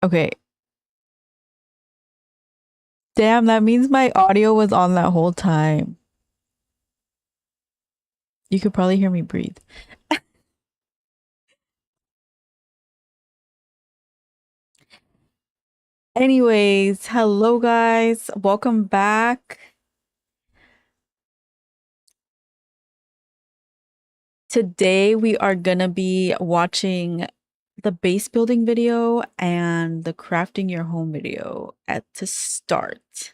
Okay. Damn, that means my audio was on that whole time. You could probably hear me breathe. Anyways, hello guys. Welcome back. Today we are gonna be watching the base building video and the crafting your home video to start.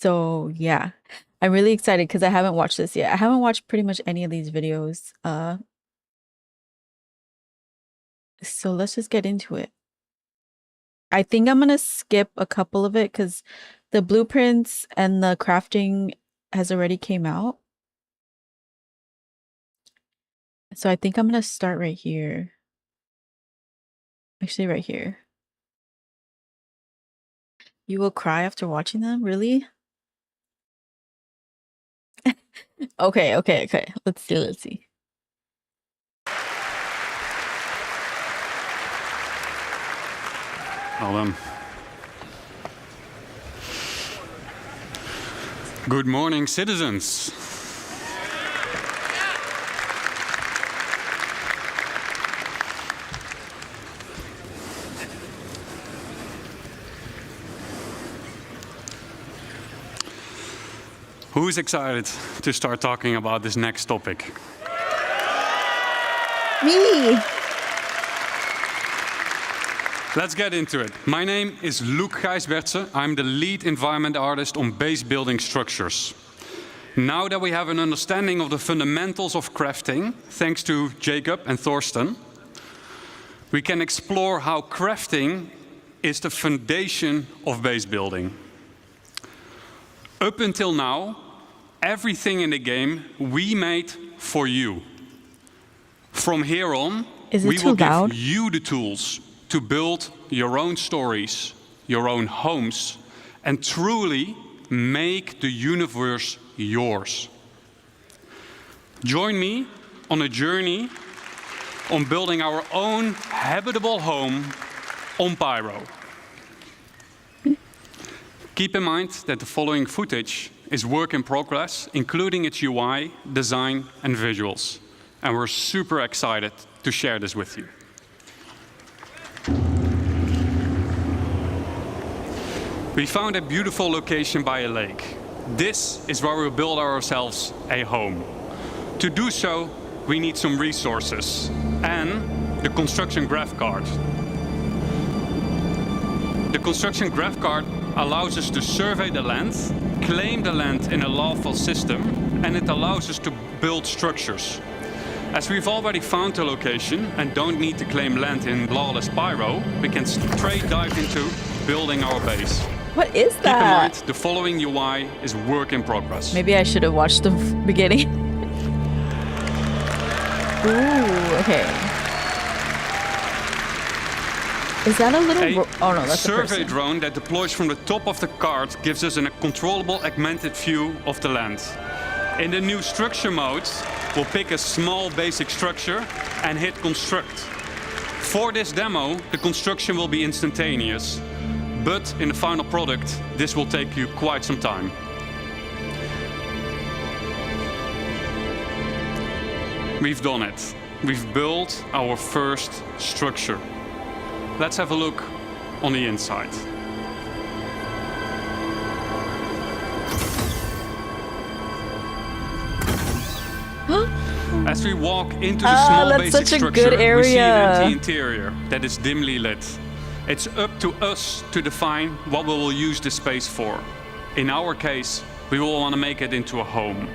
So yeah, I'm really excited because I haven't watched this yet. I haven't watched pretty much any of these videos. So let's just get into it. I think I'm gonna skip a couple of it because the blueprints and the crafting has already came out. So I think I'm gonna start right here. Actually, right here. You will cry after watching them? Really? Okay. Let's see. Well done. Good morning, citizens. Who's excited to start talking about this next topic? Me! Let's get into it. My name is Luc Gijsbertse. I'm the lead environment artist on base building structures. Now that we have an understanding of the fundamentals of crafting, thanks to Jacob and Thorsten, we can explore how crafting is the foundation of base building. Up until now, everything in the game we made for you. From here on, we will give you the tools to build your own stories, your own homes, and truly make the universe yours. Join me on a journey on building our own habitable home on Pyro. Keep in mind that the following footage is work in progress, including its UI, design, and visuals. And we're super excited to share this with you. We found a beautiful location by a lake. This is where we'll build ourselves a home. To do so, we need some resources and the construction graph card. The construction graph card allows us to survey the land, claim the land in a lawful system, and it allows us to build structures. As we've already found the location and don't need to claim land in lawless Pyro, we can straight dive into building our base. What is that? Keep in mind, the following UI is work in progress. Maybe I should have watched the beginning. Ooh, okay. Is that a little... oh no, that's a survey drone that deploys from the top of the card gives us a controllable augmented view of the land. In the new structure mode, we'll pick a small basic structure and hit construct. For this demo, the construction will be instantaneous. But in the final product, this will take you quite some time. We've done it. We've built our first structure. Let's have a look on the inside. As we walk into the small basic structure, we see an empty interior that is dimly lit. It's up to us to define what we will use this space for. In our case, we will want to make it into a home.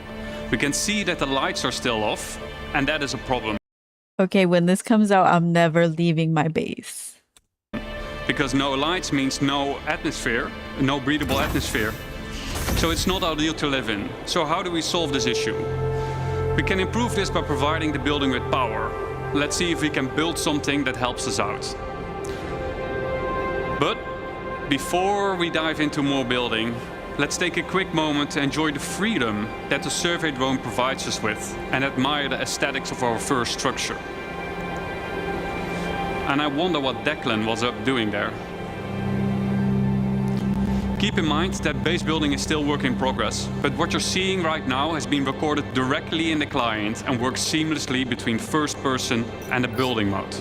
We can see that the lights are still off, and that is a problem. Okay, when this comes out, I'm never leaving my base. Because no lights means no atmosphere, no breathable atmosphere. So it's not ideal to live in. So how do we solve this issue? We can improve this by providing the building with power. Let's see if we can build something that helps us out. But before we dive into more building, let's take a quick moment to enjoy the freedom that the survey drone provides us with and admire the aesthetics of our first structure. and I wonder what Declan was up doing there. Keep in mind that base building is still work in progress, but what you're seeing right now has been recorded directly in the client and works seamlessly between first person and the building mode.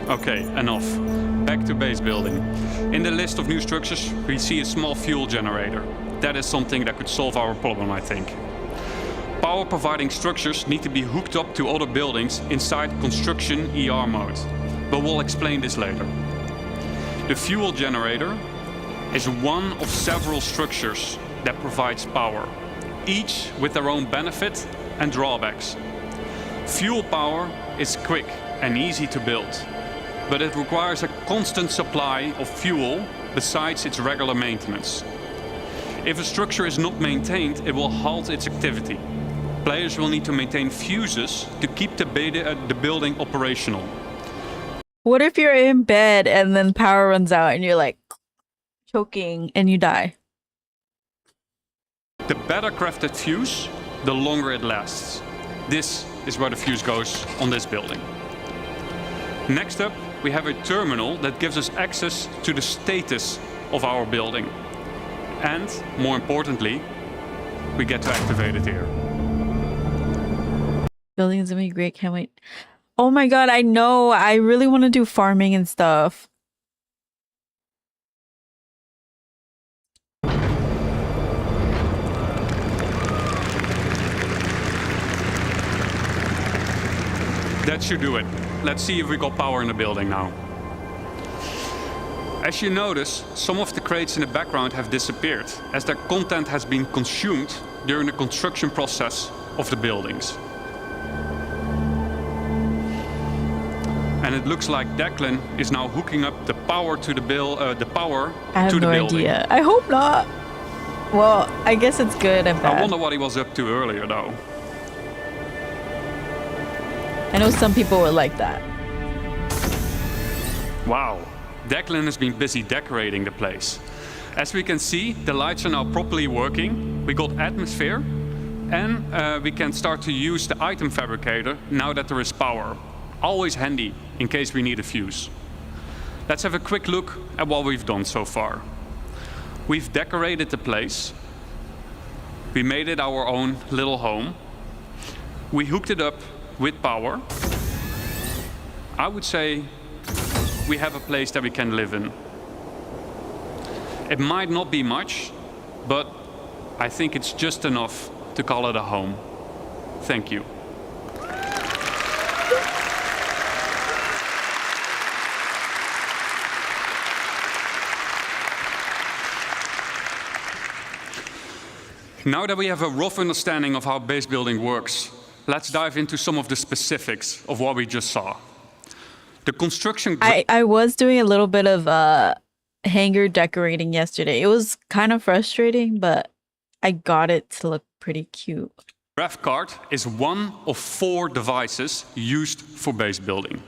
Okay, enough. Back to base building. In the list of new structures, we see a small fuel generator. That is something that could solve our problem, I think. Power providing structures need to be hooked up to other buildings inside construction ER mode, but we'll explain this later. The fuel generator is one of several structures that provides power, each with their own benefit and drawbacks. Fuel power is quick and easy to build, but it requires a constant supply of fuel besides its regular maintenance. If a structure is not maintained, it will halt its activity. Players will need to maintain fuses to keep the building operational. What if you're in bed and then power runs out and you're like choking and you die? The better crafted fuse, the longer it lasts. This is where the fuse goes on this building. Next up, we have a terminal that gives us access to the status of our building. And, more importantly, we get to activate it here. Building is gonna be great, can't wait. Oh my god, I know. I really want to do farming and stuff. That should do it. Let's see if we got power in the building now. As you notice, some of the crates in the background have disappeared, as their content has been consumed during the construction process of the buildings. And it looks like Declan is now hooking up the power to the power I have to the no building. idea. I hope not. Well, I guess it's good and bad. I wonder what he was up to earlier, though. I know some people would like that. Wow, Declan has been busy decorating the place. As we can see, the lights are now properly working. We got atmosphere, and we can start to use the item fabricator now that there is power. Always handy in case we need a fuse. Let's have a quick look at what we've done so far. We've decorated the place. We made it our own little home. We hooked it up with power. I would say we have a place that we can live in. It might not be much, but I think it's just enough to call it a home. Thank you. Now that we have a rough understanding of how base building works, let's dive into some of the specifics of what we just saw. The construction... I was doing a little bit of hangar decorating yesterday. It was kind of frustrating, but I got it to look pretty cute. Graph card is one of 4 devices used for base building.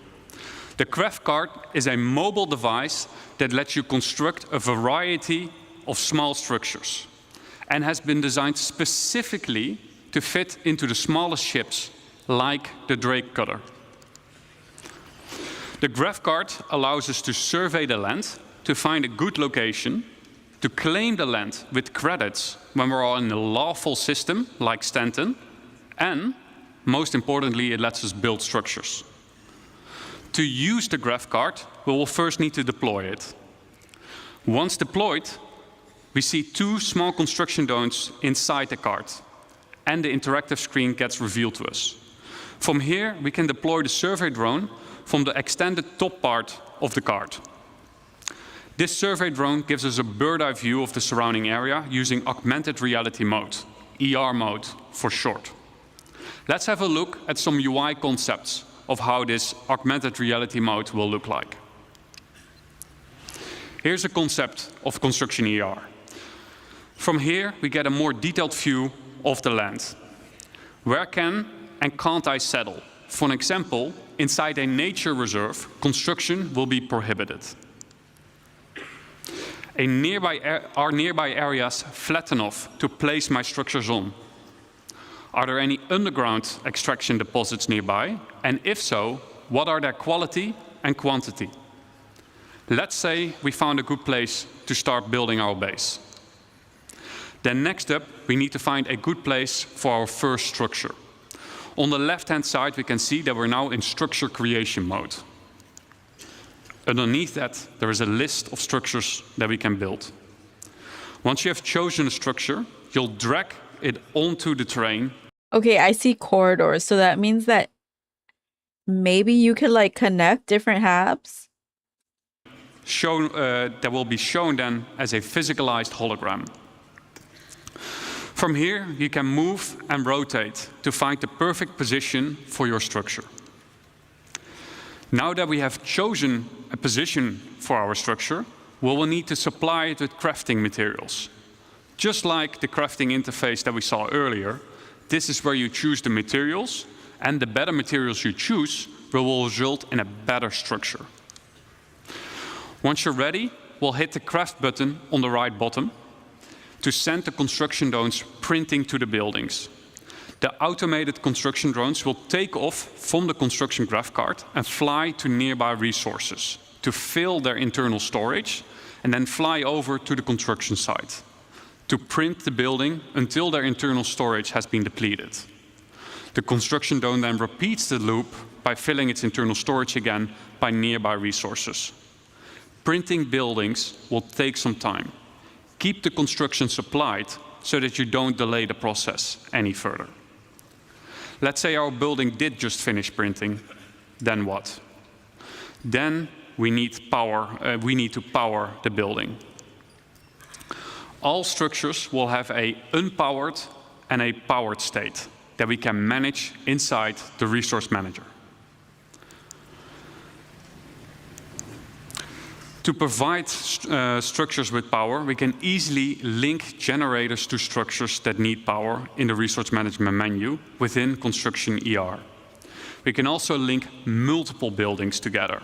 The graph card is a mobile device that lets you construct a variety of small structures and has been designed specifically to fit into the smallest ships, like the Drake cutter. The graph card allows us to survey the land, to find a good location, to claim the land with credits when we're all in a lawful system, like Stanton, and, most importantly, it lets us build structures. To use the graph card, we will first need to deploy it. Once deployed, we see 2 small construction zones inside the card, and the interactive screen gets revealed to us. From here, we can deploy the survey drone from the extended top part of the card. This survey drone gives us a bird's-eye view of the surrounding area using augmented reality mode, ER mode for short. Let's have a look at some UI concepts of how this augmented reality mode will look like. Here's a concept of construction ER. From here, we get a more detailed view of the land. Where can and can't I settle? For an example, inside a nature reserve, construction will be prohibited. Are nearby areas flat enough to place my structures on? Are there any underground extraction deposits nearby? And if so, what are their quality and quantity. Let's say we found a good place to start building our base. Then next up, we need to find a good place for our first structure. On the left-hand side, we can see that we're now in structure creation mode. Underneath that, there is a list of structures that we can build. Once you have chosen a structure, you'll drag it onto the terrain. Okay, I see corridors. So that means that maybe you could like connect different halves? That will be shown then as a physicalized hologram. From here, you can move and rotate to find the perfect position for your structure. Now that we have chosen a position for our structure, we will need to supply it with crafting materials. Just like the crafting interface that we saw earlier, this is where you choose the materials, and the better materials you choose will result in a better structure. Once you're ready, we'll hit the craft button on the right bottom to send the construction drones printing to the buildings. The automated construction drones will take off from the construction graph card and fly to nearby resources to fill their internal storage and then fly over to the construction site to print the building until their internal storage has been depleted. The construction drone then repeats the loop by filling its internal storage again by nearby resources. Printing buildings will take some time. Keep the construction supplied so that you don't delay the process any further. Let's say our building did just finish printing, then what? Then we need power. We need to power the building. All structures will have an unpowered and a powered state that we can manage inside the resource manager. To provide structures with power, we can easily link generators to structures that need power in the resource management menu within Construction ER. We can also link multiple buildings together.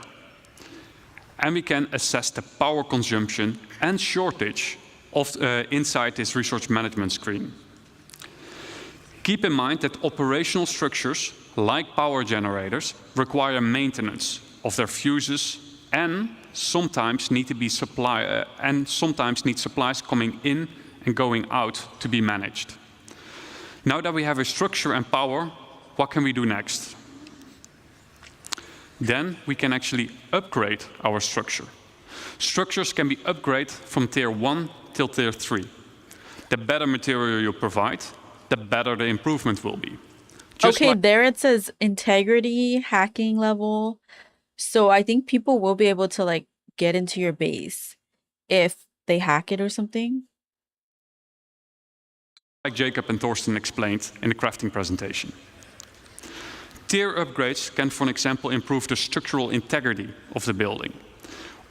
And we can assess the power consumption and shortage of, inside this resource management screen. Keep in mind that operational structures, like power generators, require maintenance of their fuses and sometimes need supplies coming in and going out to be managed. Now that we have a structure and power, what can we do next? Then we can actually upgrade our structure. Structures can be upgraded from tier 1 till tier 3. The better material you provide, the better the improvement will be. Okay, there it says integrity, hacking level. So I think people will be able to like get into your base if they hack it or something. Like Jacob and Thorsten explained in the crafting presentation. Tier upgrades can, for example, improve the structural integrity of the building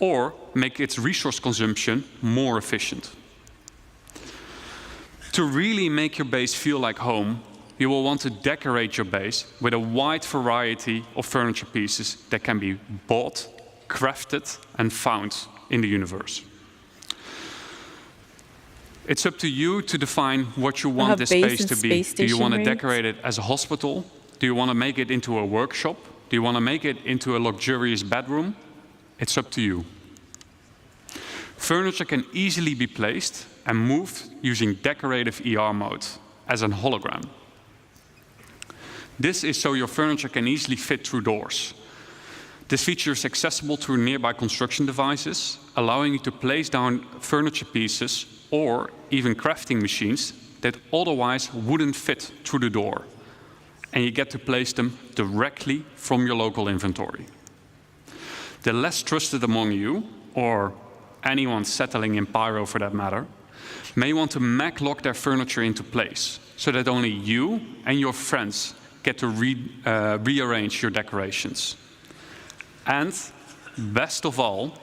or make its resource consumption more efficient. To really make your base feel like home, you will want to decorate your base with a wide variety of furniture pieces that can be bought, crafted, and found in the universe. It's up to you to define what you want this space to be. Do you want to decorate it as a hospital? Do you want to make it into a workshop? Do you want to make it into a luxurious bedroom? It's up to you. Furniture can easily be placed and moved using decorative ER mode as an hologram. This is so your furniture can easily fit through doors. This feature is accessible through nearby construction devices, allowing you to place down furniture pieces or even crafting machines that otherwise wouldn't fit through the door. And you get to place them directly from your local inventory. The less trusted among you, or anyone settling in Pyro for that matter, may want to mag-lock their furniture into place so that only you and your friends get to rearrange your decorations. And best of all,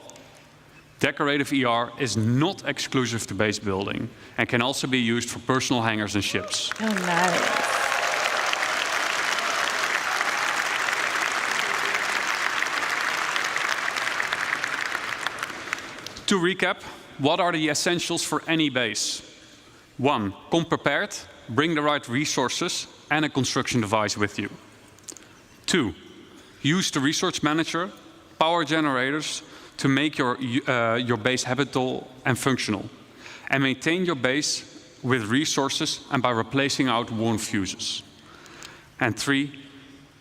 decorative ER is not exclusive to base building and can also be used for personal hangers and ships. Oh, nice. To recap, what are the essentials for any base? 1, come prepared, bring the right resources and a construction device with you. 2, use the resource manager power generators to make your base habitable and functional, and maintain your base with resources and by replacing out worn fuses. And 3,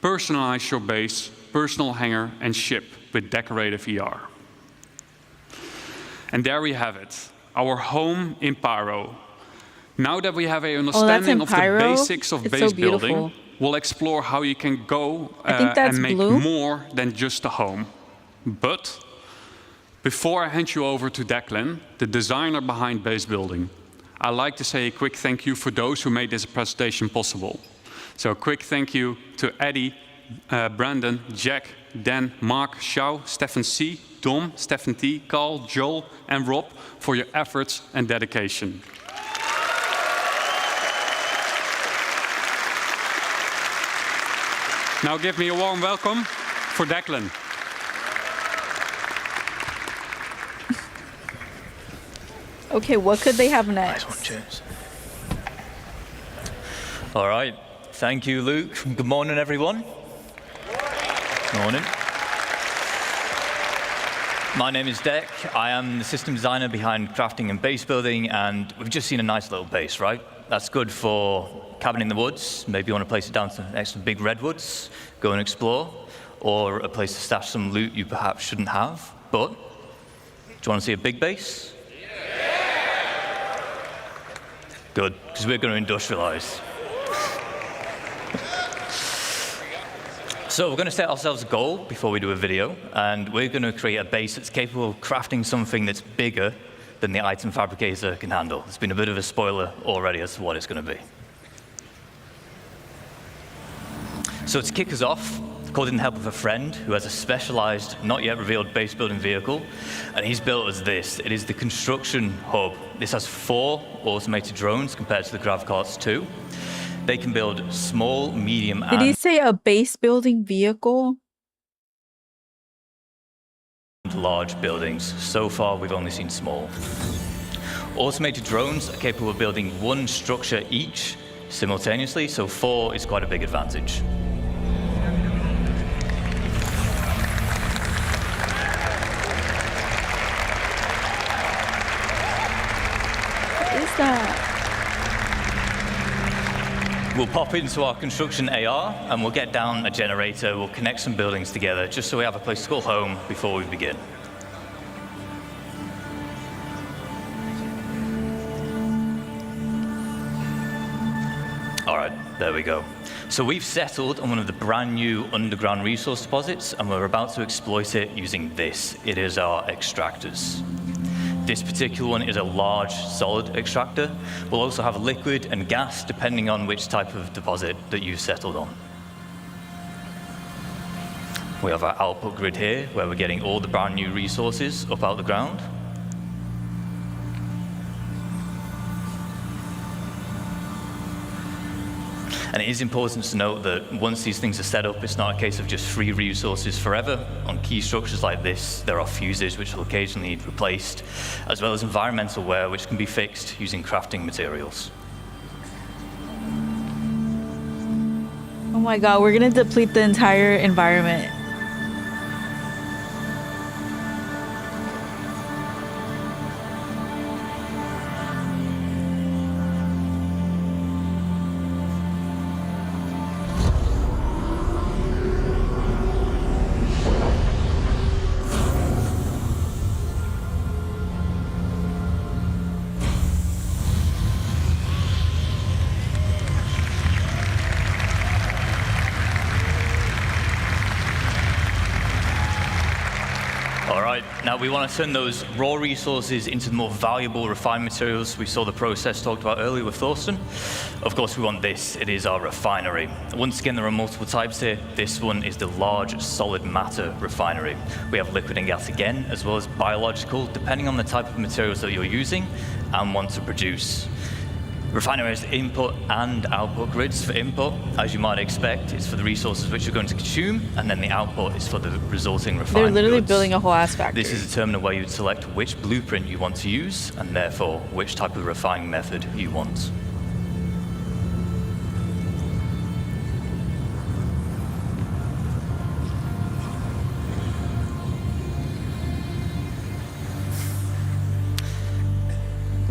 personalize your base, personal hangar and ship with decorative ER. And there we have it, our home in Pyro. Now that we have an understanding of the basics of base building, we'll explore how you can go and make more than just a home. But before I hand you over to Declan, the designer behind base building, I'd like to say a quick thank you for those who made this presentation possible. So a quick thank you to Eddie, Brandon, Jack, Dan, Mark, Xiao, Stefan C, Dom, Stefan T, Carl, Joel, and Rob for your efforts and dedication. Now give me a warm welcome for Declan. Okay, what could they have next? Nice one, James. All right. Thank you, Luke. Good morning, everyone. Morning. My name is Dec. I am the system designer behind crafting and base building, and we've just seen a nice little base, right? That's good for cabin in the woods. Maybe you want to place it down next to big redwoods, go and explore, or a place to stash some loot you perhaps shouldn't have. But do you want to see a big base? Yeah. Good, because we're going to industrialize. So we're going to set ourselves a goal before we do a video, and we're going to create a base that's capable of crafting something that's bigger than the item fabricator can handle. It's been a bit of a spoiler already as to what it's going to be. So to kick us off, called in the help of a friend who has a specialized, not yet revealed base building vehicle, and he's built as this. It is the construction hub. This has 4 automated drones compared to the GravCarts 2. They can build small, medium, Did he say a base building vehicle? Large buildings. So far, we've only seen small. Automated drones are capable of building 1 structure each simultaneously, so 4 is quite a big advantage. What is that? We'll pop into our construction AR and we'll get down a generator, we'll connect some buildings together just so we have a place to call home before we begin. All right, there we go. So we've settled on one of the brand new underground resource deposits and we're about to exploit it using this. It is our extractors. This particular one is a large, solid extractor. We'll also have liquid and gas, depending on which type of deposit that you've settled on. We have our output grid here, where we're getting all the brand new resources up out the ground. And it is important to note that once these things are set up, it's not a case of just free resources forever. On key structures like this, there are fuses which will occasionally need replaced, as well as environmental wear which can be fixed using crafting materials. Oh my god, we're gonna deplete the entire environment. Now we want to turn those raw resources into the more valuable refined materials. We saw the process talked about earlier with Thorsten. Of course, we want this. It is our refinery. Once again, there are multiple types here. This one is the large solid matter refinery. We have liquid and gas again, as well as biological, depending on the type of materials that you're using and want to produce. Refinery has input and output grids. For input, as you might expect, it's for the resources which you're going to consume, and then the output is for the resulting refined They're literally goods. building a whole ass factory. This is determined where you would select which blueprint you want to use, and therefore which type of refining method you want.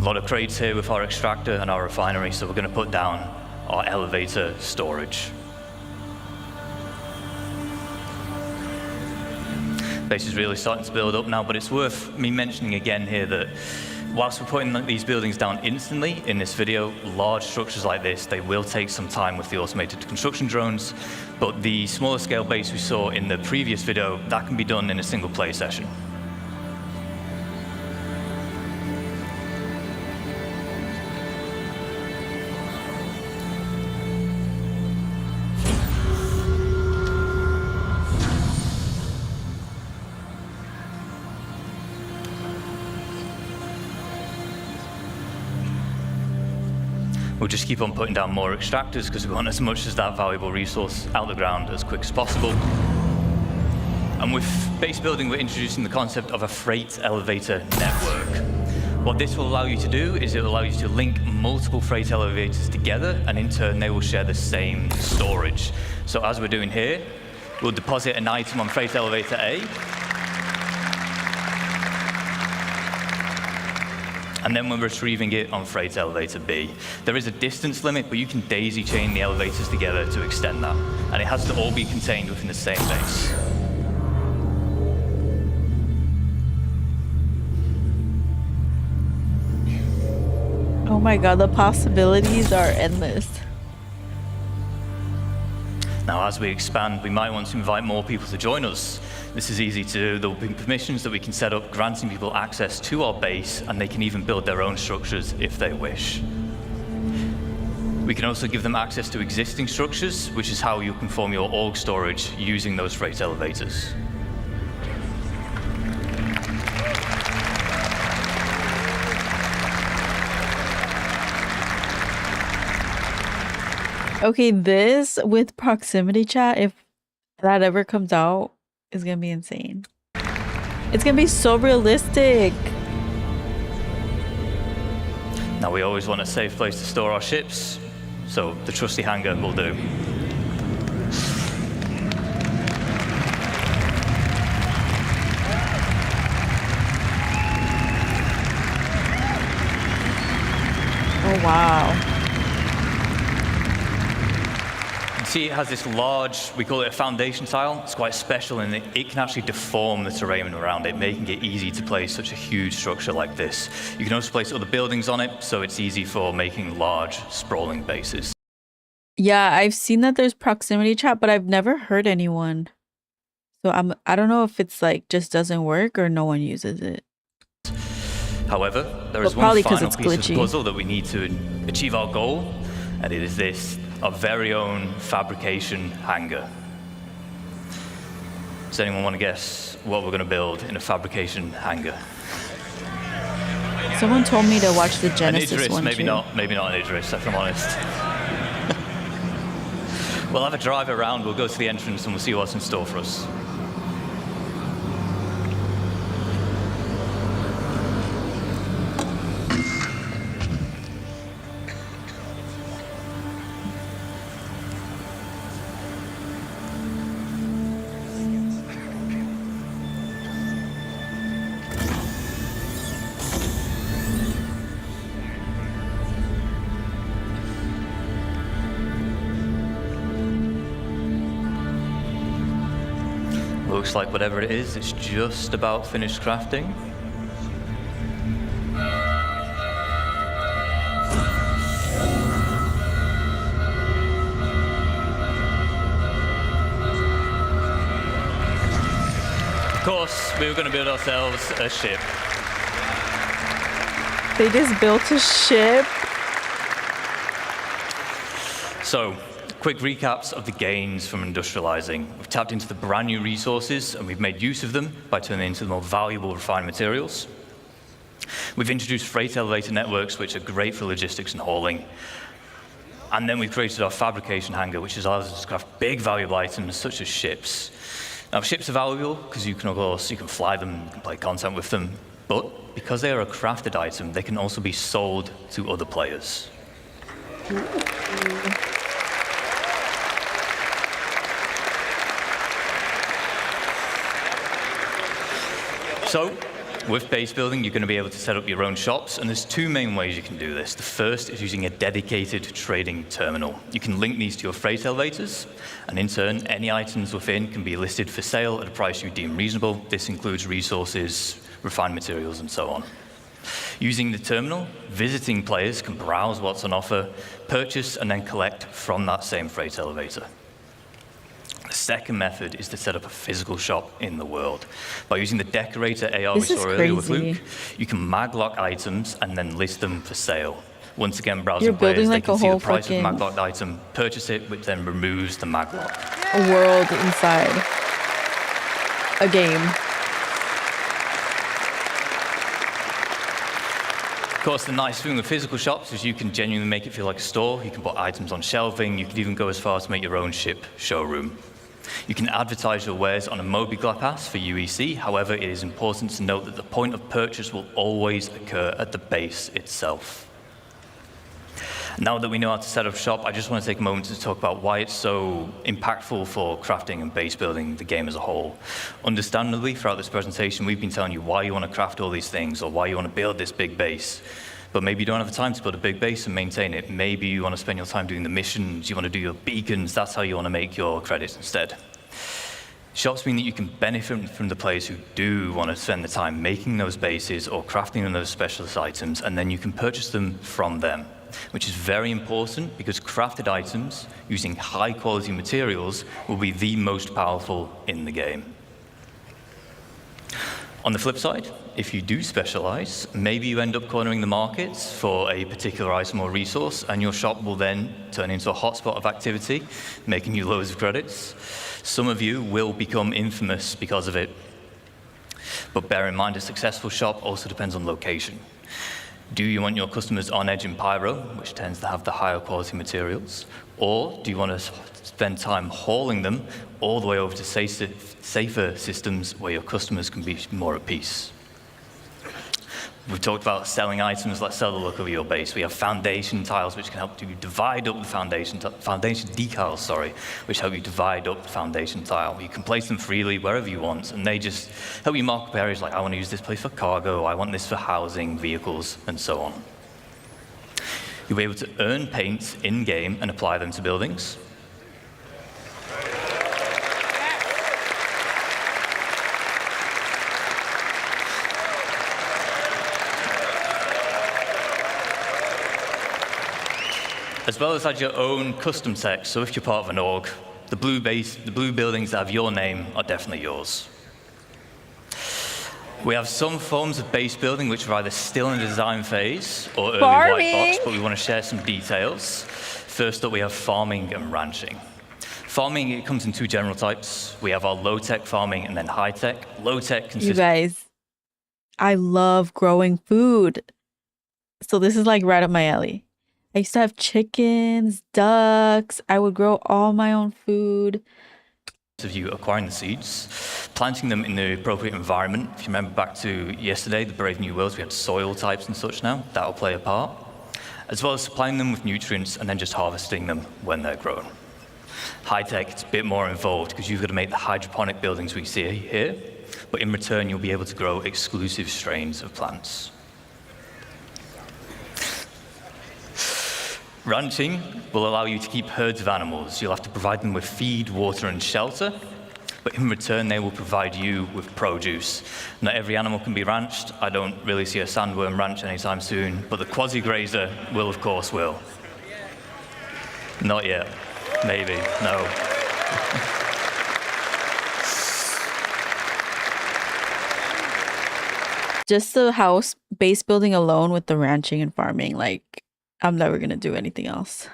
lot of crates here with our extractor and our refinery, so we're going to put down our elevator storage. Base is really starting to build up now, but it's worth me mentioning again here that whilst we're putting these buildings down instantly in this video, large structures like this, they will take some time with the automated construction drones, but the smaller scale base we saw in the previous video, that can be done in a single play session. We'll just keep on putting down more extractors because we want as much as that valuable resource out the ground as quick as possible. And with base building, we're introducing the concept of a freight elevator network. What this will allow you to do is it will allow you to link multiple freight elevators together, and in turn, they will share the same storage. So as we're doing here, we'll deposit an item on freight elevator A, and then we're retrieving it on freight elevator B. There is a distance limit, but you can daisy chain the elevators together to extend that. And it has to all be contained within the same base. Oh my god, the possibilities are endless. Now, as we expand, we might want to invite more people to join us. This is easy to do. There will be permissions that we can set up, granting people access to our base, and they can even build their own structures if they wish. We can also give them access to existing structures, which is how you can form your org storage using those freight elevators. Okay, this with proximity chat, if that ever comes out, is gonna be insane. It's gonna be so realistic. Now, we always want a safe place to store our ships, so the trusty hangar will do. Oh wow. See, it has this large, we call it a foundation tile. It's quite special in that it can actually deform the terrain around it, making it easy to place such a huge structure like this. You can also place other buildings on it, so it's easy for making large, sprawling bases. Yeah, I've seen that there's proximity chat, but I've never heard anyone. So I don't know if it's like just doesn't work or no one uses it. However, there is probably one 'cause final it's piece of glitchy. the puzzle that we need to achieve our goal, and it is this, our very own fabrication hangar. Does anyone want to guess what we're going to build in a fabrication hangar? Someone told me to watch the An Genesis Idris, one maybe too. not an Idris, if I'm honest. We'll have a drive around, we'll go to the entrance, and we'll see what's in store for us. Looks like whatever it is, it's just about finished crafting. Of course, we were going to build ourselves a ship. They just built a ship. So, quick recaps of the gains from industrializing. We've tapped into the brand new resources and we've made use of them by turning them into the more valuable refined materials. We've introduced freight elevator networks, which are great for logistics and hauling. And then we've created our fabrication hangar, which allows us to craft big valuable items such as ships. Now, ships are valuable because you can fly them, you can play content with them, but because they are a crafted item, they can also be sold to other players. So, With base building, you're going to be able to set up your own shops, and there's two main ways you can do this. The first is using a dedicated trading terminal. You can link these to your freight elevators, and in turn, any items within can be listed for sale at a price you deem reasonable. This includes resources, refined materials, and so on. Using the terminal, visiting players can browse what's on offer, purchase, and then collect from that same freight elevator. The second method is to set up a physical shop in the world. By using the decorator AR we saw earlier with Luke, you can maglock items and then list them for sale. Once again, browsing players, they can see the price of the maglocked item, purchase it, which then removes the maglock. A world inside a game. Of course, the nice thing with physical shops is you can genuinely make it feel like a store. You can put items on shelving. You can even go as far as to make your own ship showroom. You can advertise your wares on a mobile pass for UEC. However, it is important to note that the point of purchase will always occur at the base itself. Now that we know how to set up shop, I just want to take a moment to talk about why it's so impactful for crafting and base building the game as a whole. Understandably, throughout this presentation, we've been telling you why you want to craft all these things or why you want to build this big base. But maybe you don't have the time to build a big base and maintain it. Maybe you want to spend your time doing the missions, you want to do your beacons, that's how you want to make your credits instead. Shops mean that you can benefit from the players who do want to spend the time making those bases or crafting those specialist items, and then you can purchase them from them, which is very important because crafted items using high quality materials will be the most powerful in the game. On the flip side, if you do specialize, maybe you end up cornering the markets for a particular item or resource, and your shop will then turn into a hotspot of activity, making you loads of credits. Some of you will become infamous because of it. But bear in mind, a successful shop also depends on location. Do you want your customers on edge in Pyro, which tends to have the higher quality materials? Or do you want to spend time hauling them all the way over to safer systems where your customers can be more at peace? We've talked about selling items. Let's sell the look of your base. We have foundation tiles, which can help you divide up the foundation decals, sorry, which help you divide up the foundation tile. You can place them freely wherever you want, and they just help you mark up areas like, I want to use this place for cargo, I want this for housing, vehicles, and so on. You'll be able to earn paints in-game and apply them to buildings. As well as add your own custom text. So if you're part of an org, the blue buildings that have your name are definitely yours. We have some forms of base building which are either still in the design phase or early white box, but we want to share some details. First up, we have farming and ranching. Farming, it comes in two general types. We have our low-tech farming and then high-tech. Low-tech consists... You guys, I love growing food. So this is like right up my alley. I used to have chickens, ducks. I would grow all my own food. Of you acquiring the seeds, planting them in the appropriate environment. If you remember back to yesterday, the Brave New Worlds, we had soil types and such now. That'll play a part. As well as supplying them with nutrients and then just harvesting them when they're grown. High-tech, it's a bit more involved because you've got to make the hydroponic buildings we see here, but in return, you'll be able to grow exclusive strains of plants. Ranching will allow you to keep herds of animals. You'll have to provide them with feed, water, and shelter, but in return, they will provide you with produce. Not every animal can be ranched. I don't really see a sandworm ranch anytime soon, but the quasi-grazer will, of course, will. Not yet. Maybe. No. Just the house base building alone with the ranching and farming, like, I'm never going to do anything else.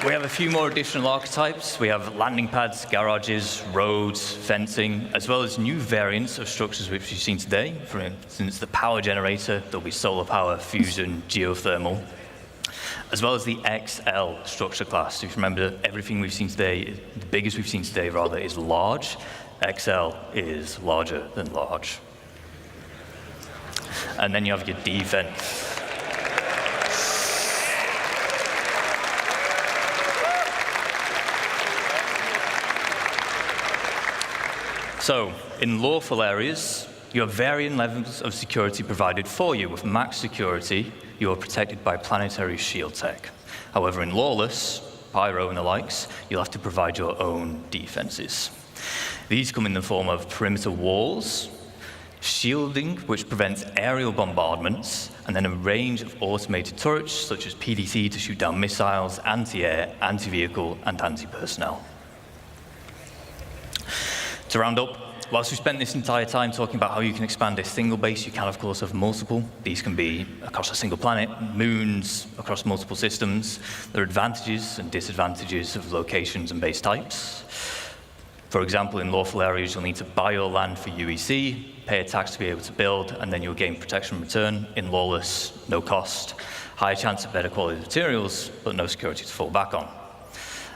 We have a few more additional archetypes. We have landing pads, garages, roads, fencing, as well as new variants of structures which we've seen today. For instance, the power generator, there'll be solar power, fusion, geothermal, as well as the XL structure class. If you remember, everything we've seen today, the biggest we've seen today, rather, is large. XL is larger than large. And then you have your defense. So, in lawful areas, You have varying levels of security provided for you. With max security, you are protected by planetary shield tech. However, in Lawless, Pyro and the likes, you'll have to provide your own defenses. These come in the form of perimeter walls, shielding, which prevents aerial bombardments, and then a range of automated turrets, such as PDC to shoot down missiles, anti-air, anti-vehicle, and anti-personnel. To round up, whilst we spent this entire time talking about how you can expand a single base, you can, of course, have multiple. These can be across a single planet, moons, across multiple systems. There are advantages and disadvantages of locations and base types. For example, in lawful areas, you'll need to buy your land for UEC, pay a tax to be able to build, and then you'll gain protection in return. In lawless, no cost, higher chance of better quality materials, but no security to fall back on.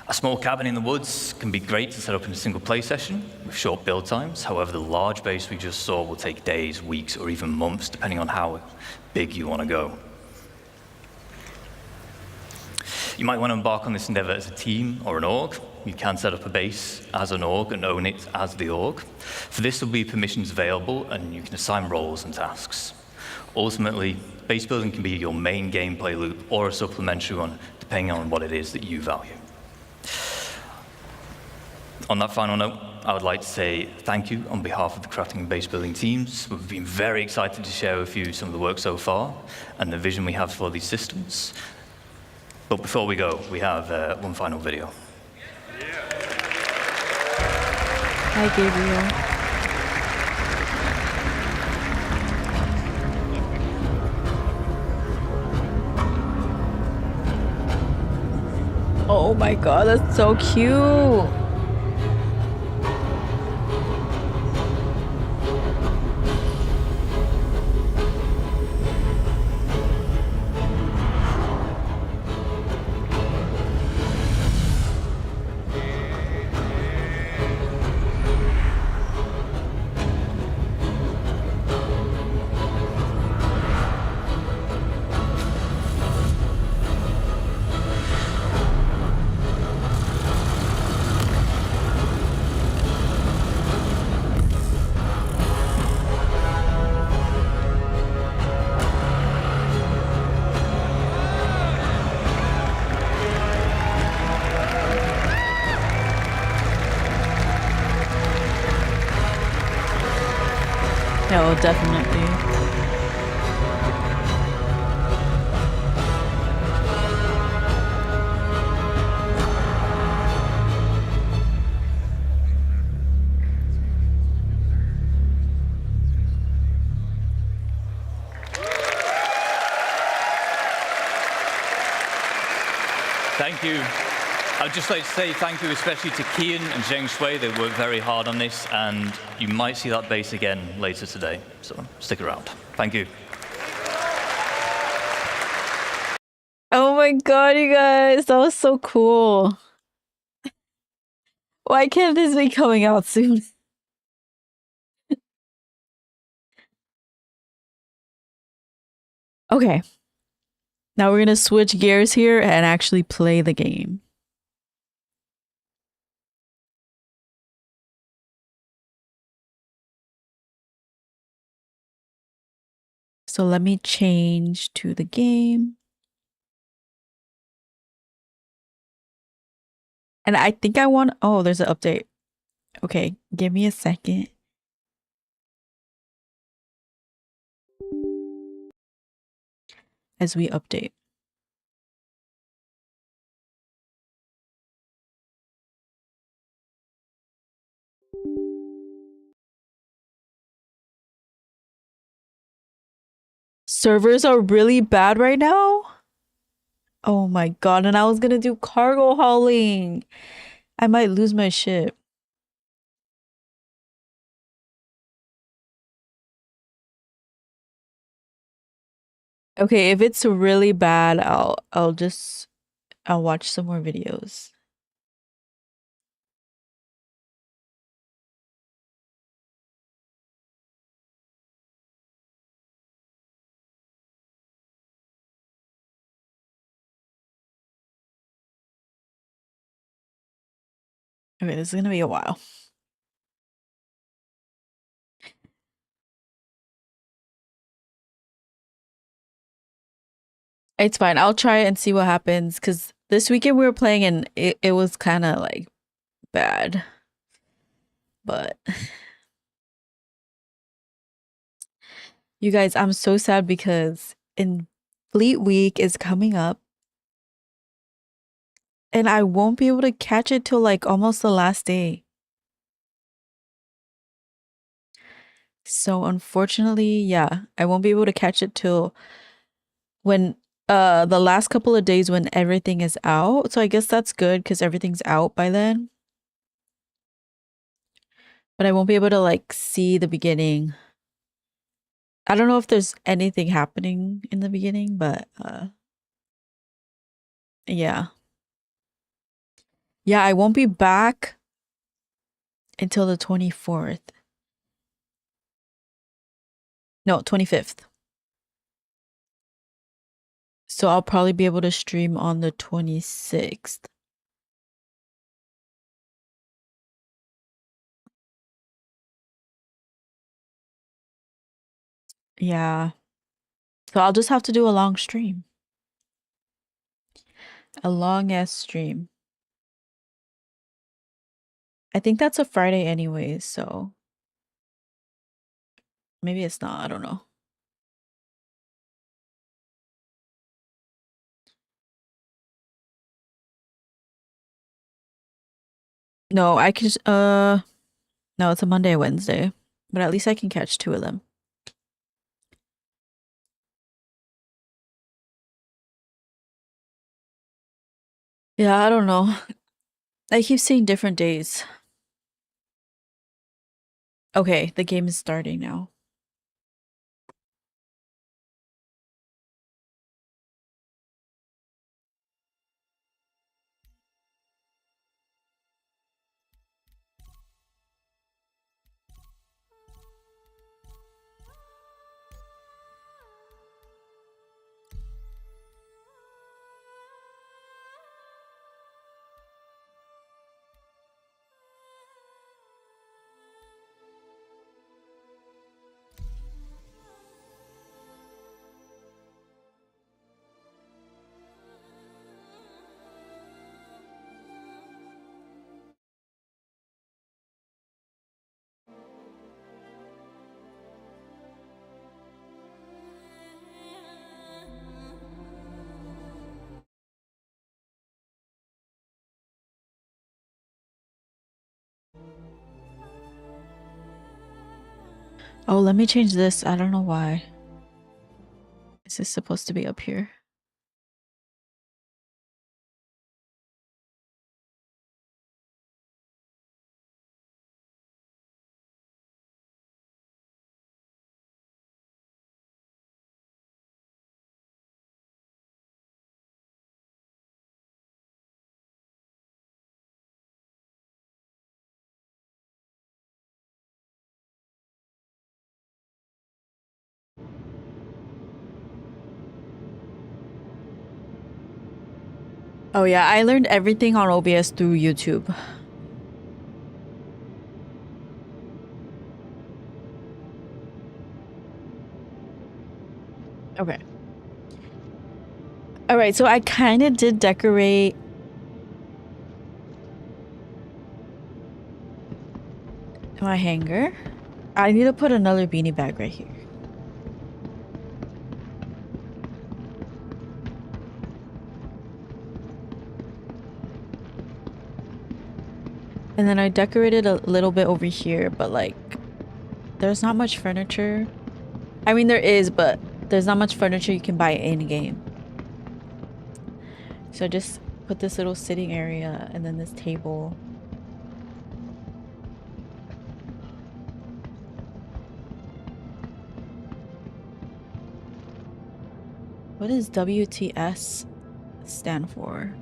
A small cabin in the woods can be great to set up in a single play session with short build times. However, the large base we just saw will take days, weeks, or even months, depending on how big you want to go. You might want to embark on this endeavor as a team or an org. You can set up a base as an org and own it as the org. For this, there'll be permissions available, and you can assign roles and tasks. Ultimately, base building can be your main gameplay loop or a supplementary one, depending on what it is that you value. On that final note, I would like to say thank you on behalf of the crafting and base building teams. We've been very excited to share with you some of the work so far and the vision we have for these systems. But before we go, we have one final video. Hi, Gabriel. Oh my god, that's so cute. No, definitely. Thank you. I'd just like to say thank you especially to Kian and Zheng Shui. They worked very hard on this, and you might see that base again later today, so stick around. Thank you. Oh my god, you guys, that was so cool. Why can't this be coming out soon? Okay. Now we're gonna switch gears here and actually play the game. So let me change to the game. And I think I want, oh, there's an update. Okay, give me a second. As we update. Servers are really bad right now? Oh my god, and I was gonna do cargo hauling. I might lose my ship. Okay, if it's really bad, I'll watch some more videos. Okay, this is gonna be a while. It's fine. I'll try it and see what happens. Because this weekend we were playing and it was kind of like bad. But you guys, I'm so sad because in Fleet Week is coming up and I won't be able to catch it till like almost the last day. So unfortunately, yeah, I won't be able to catch it till when the last couple of days when everything is out. So I guess that's good because everything's out by then. But I won't be able to like see the beginning. I don't know if there's anything happening in the beginning, but yeah. Yeah, I won't be back until the 24th. No, 25th. So I'll probably be able to stream on the 26th. Yeah. So I'll just have to do a long stream. A long ass stream. I think that's a Friday anyways, so maybe it's not. I don't know. No, I can no, it's a Monday, Wednesday. But at least I can catch two of them. Yeah, I don't know. I keep seeing different days. Okay, the game is starting now. Oh, let me change this. I don't know why. Is this supposed to be up here? Oh yeah, I learned everything on OBS through YouTube. Okay. All right, so I kind of did decorate my hanger. I need to put another beanie bag right here. And then I decorated a little bit over here, but like there's not much furniture. I mean, there is, but there's not much furniture you can buy in game. So I just put this little sitting area and then this table. What does WTS stand for?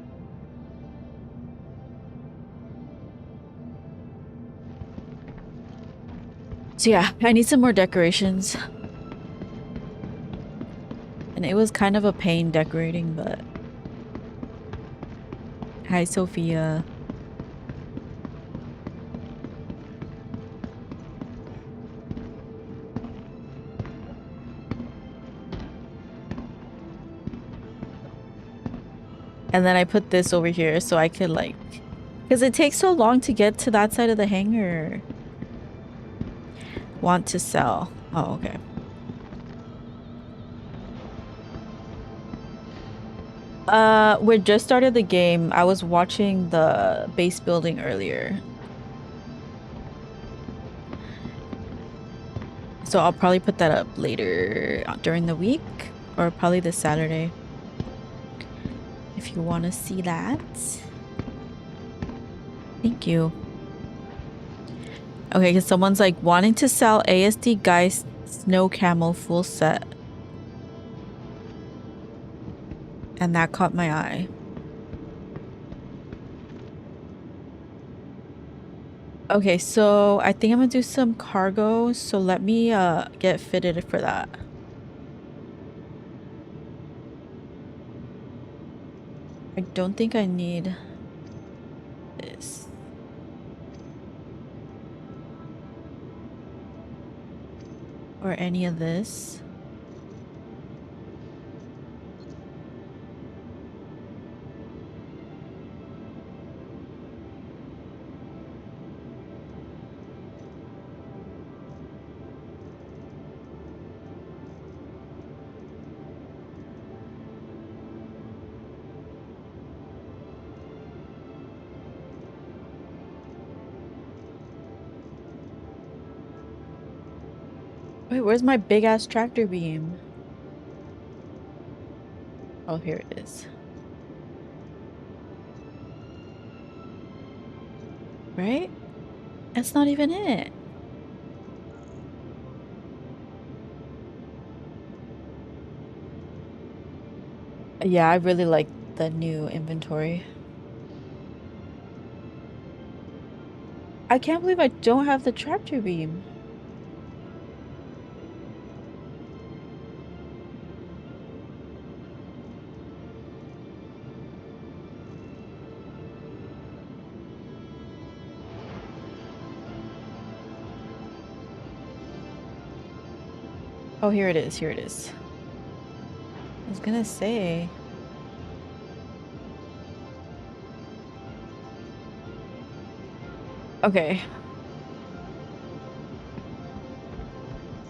So yeah, I need some more decorations. And it was kind of a pain decorating, but... Hi, Sophia. And then I put this over here so I could like, because it takes so long to get to that side of the hangar. Want to sell. Oh, okay. We just started the game. I was watching the base building earlier. So I'll probably put that up later during the week or probably this Saturday. If you want to see that. Thank you. Okay, because someone's like wanting to sell ASD Geist Snow Camel full set. And that caught my eye. Okay, so I think I'm gonna do some cargo. So let me get fitted for that. I don't think I need this. Or any of this. Wait, where's my big ass tractor beam? Oh, here it is. Right? That's not even it. Yeah, I really like the new inventory. I can't believe I don't have the tractor beam. Oh, here it is. Here it is. I was gonna say. Okay.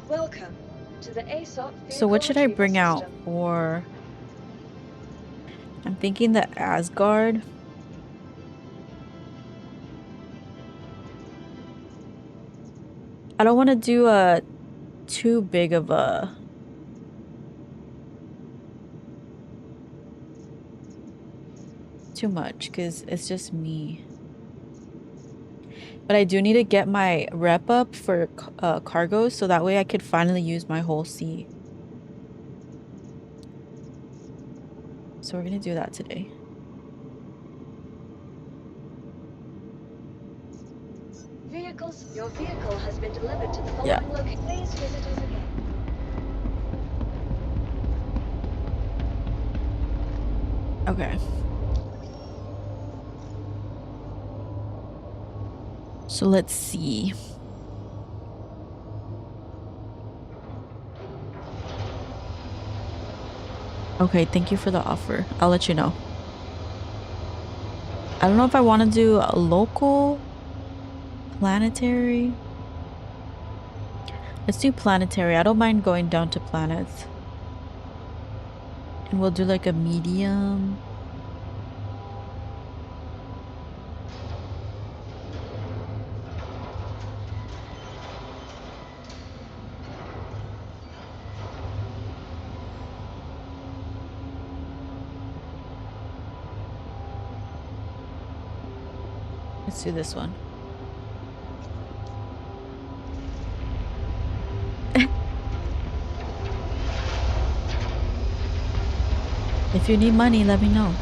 Welcome to the ASOP So what vehicle should I retrieval bring out system. for... I'm thinking the Asgard. I don't want to do a too big of a... Too much, because it's just me. But I do need to get my rep up for cargo, so that way I could finally use my whole seat. So we're gonna do that today. Your vehicle has been delivered to the Yeah. following location. Please visit us again. Okay. So let's see. Okay, thank you for the offer. I'll let you know. I don't know if I want to do a local planetary. Let's do planetary. I don't mind going down to planets. And we'll do like a medium. Let's do this one. If you need money, let me know.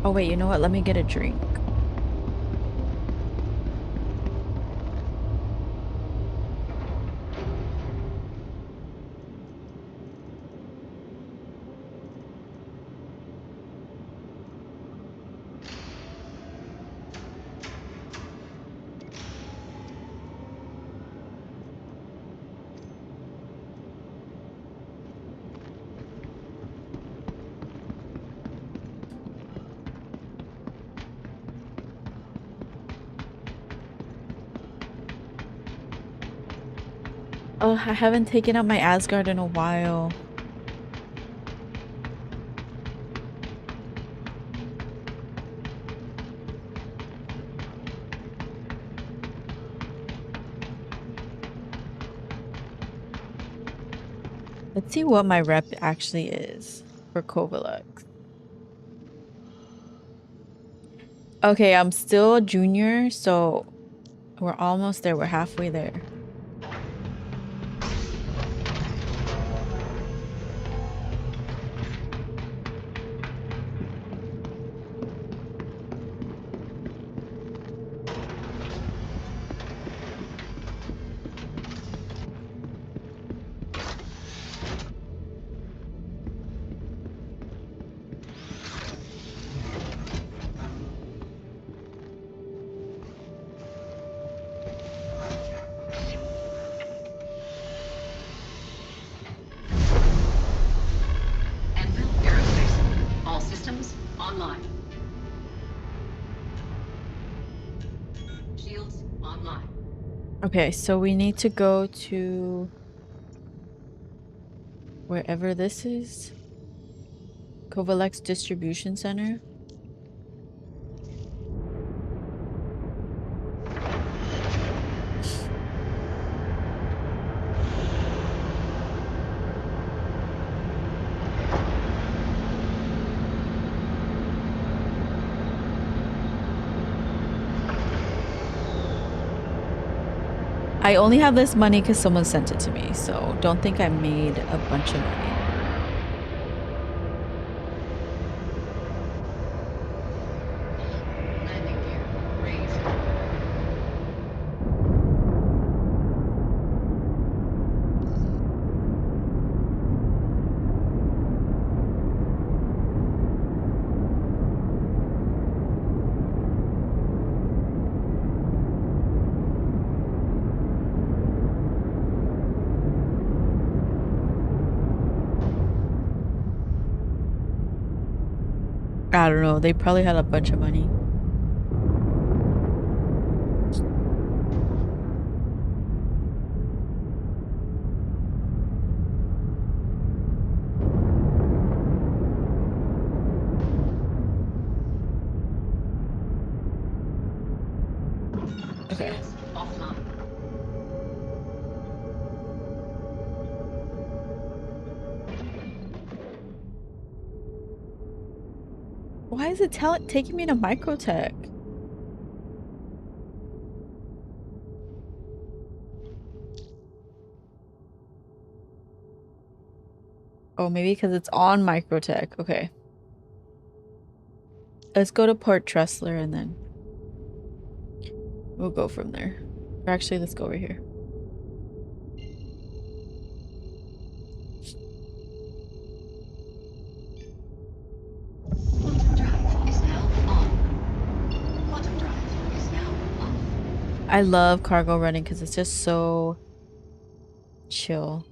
Oh wait, you know what? Let me get a drink. Oh, I haven't taken out my Asgard in a while. Let's see what my rep actually is for Kovalex. Okay, I'm still a junior, so we're almost there. We're halfway there. Anvil Aerospace. All systems online. Shields online. Okay, so we need to go to wherever this is. Kovalex Distribution Center. I only have this money because someone sent it to me, so don't think I made a bunch of money. Landing gear raised. I don't know. They probably had a bunch of money. Okay. Shields offline. Why is it taking me to Microtech? Oh, maybe because it's on Microtech. Okay. Let's go to Port Tressler and then we'll go from there. Or actually, let's go over here. Quantum drive is now on. Quantum drive is now off. I love cargo running because it's just so chill.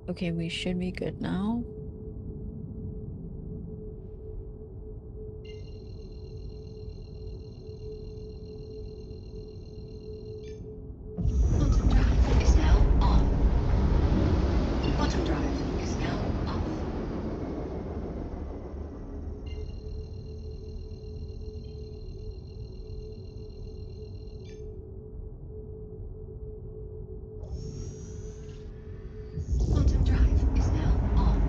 Okay, we should be good now. Quantum drive is now on. Quantum drive is now off. Quantum drive is now on.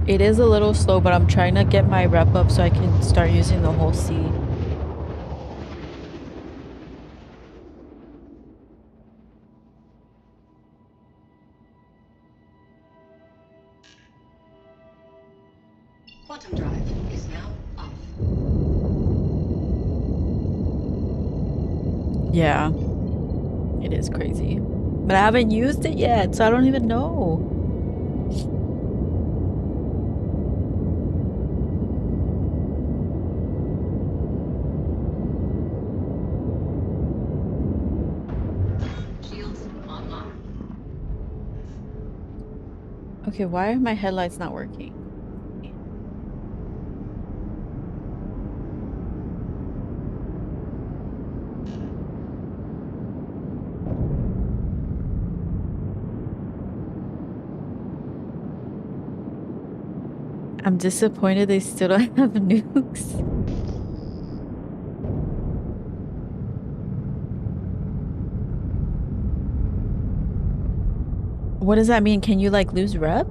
It is a little slow, but I'm trying to get my rep up so I can start using the whole C. Quantum drive is now off. Yeah, it is crazy. But I haven't used it yet, so I don't even know. Shields online. Okay, why are my headlights not working? I'm disappointed they still don't have nukes. What does that mean? Can you like lose rep?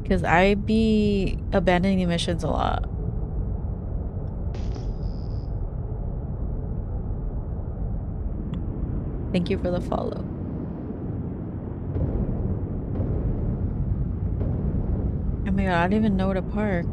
Because I be abandoning missions a lot. Thank you for the follow. Oh my god, I don't even know where to park.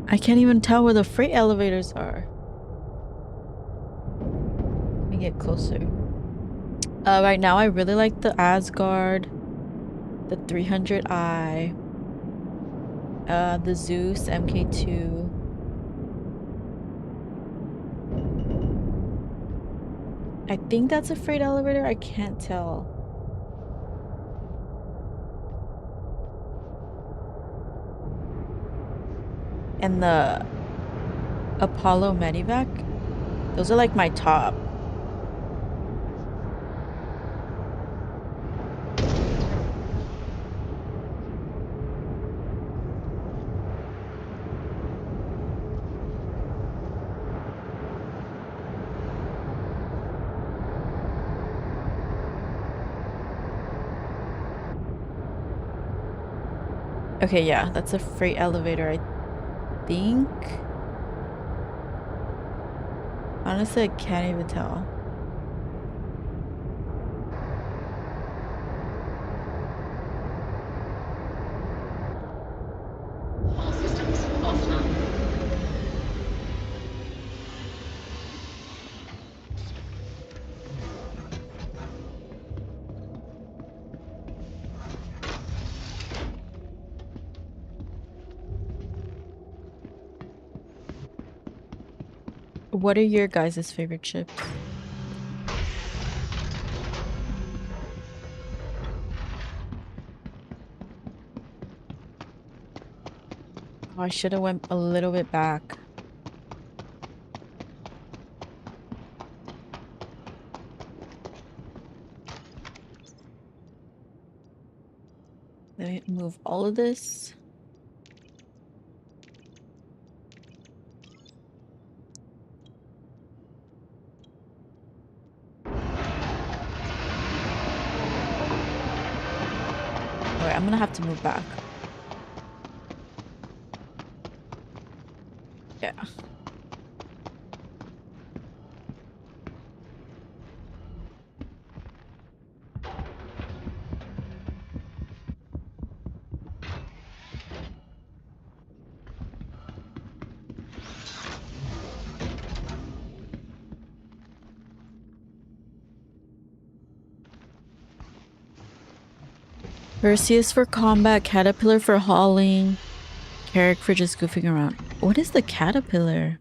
I can't even tell where the freight elevators are. Let me get closer. Right now I really like the Asgard, the 300i, the Zeus MK2. I think that's a freight elevator. I can't tell. And the Apollo Medivac. Those are like my top. Okay, yeah, that's a freight elevator, I think. Honestly, I can't even tell. All systems offline. What are your guys' favorite ships? Oh, I should have went a little bit back. Let me move all of this. Alright, I'm gonna have to move back. Yeah. Perseus for combat, Caterpillar for hauling, Carrick for just goofing around. What is the Caterpillar?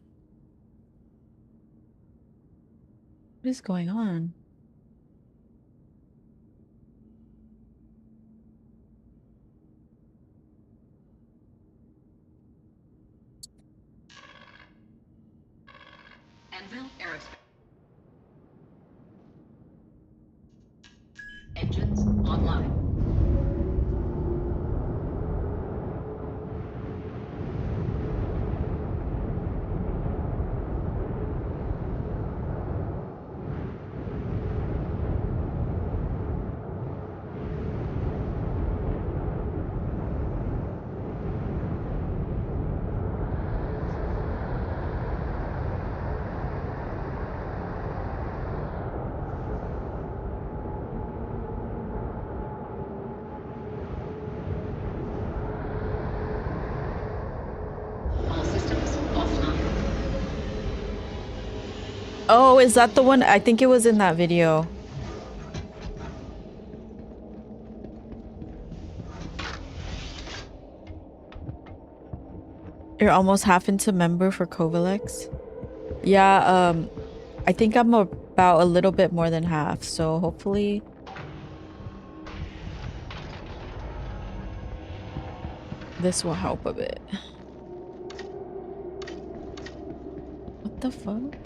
What is going on? Anvil Aerospace. Engines online. All systems offline. Oh, is that the one? I think it was in that video. You're almost half into member for Kovalex. Yeah, I think I'm about a little bit more than half, so hopefully this will help a bit. What the fuck?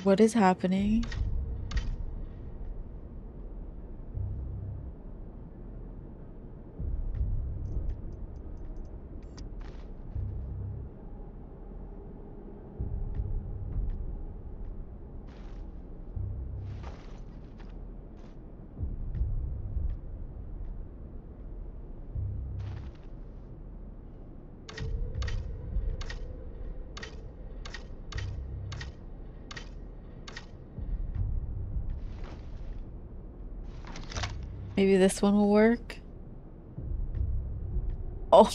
What is happening? Maybe this one will work. Oh,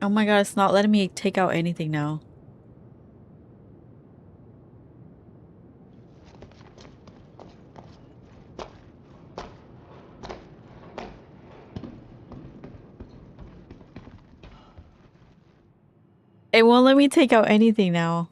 oh my God, it's not letting me take out anything now. It won't let me take out anything now.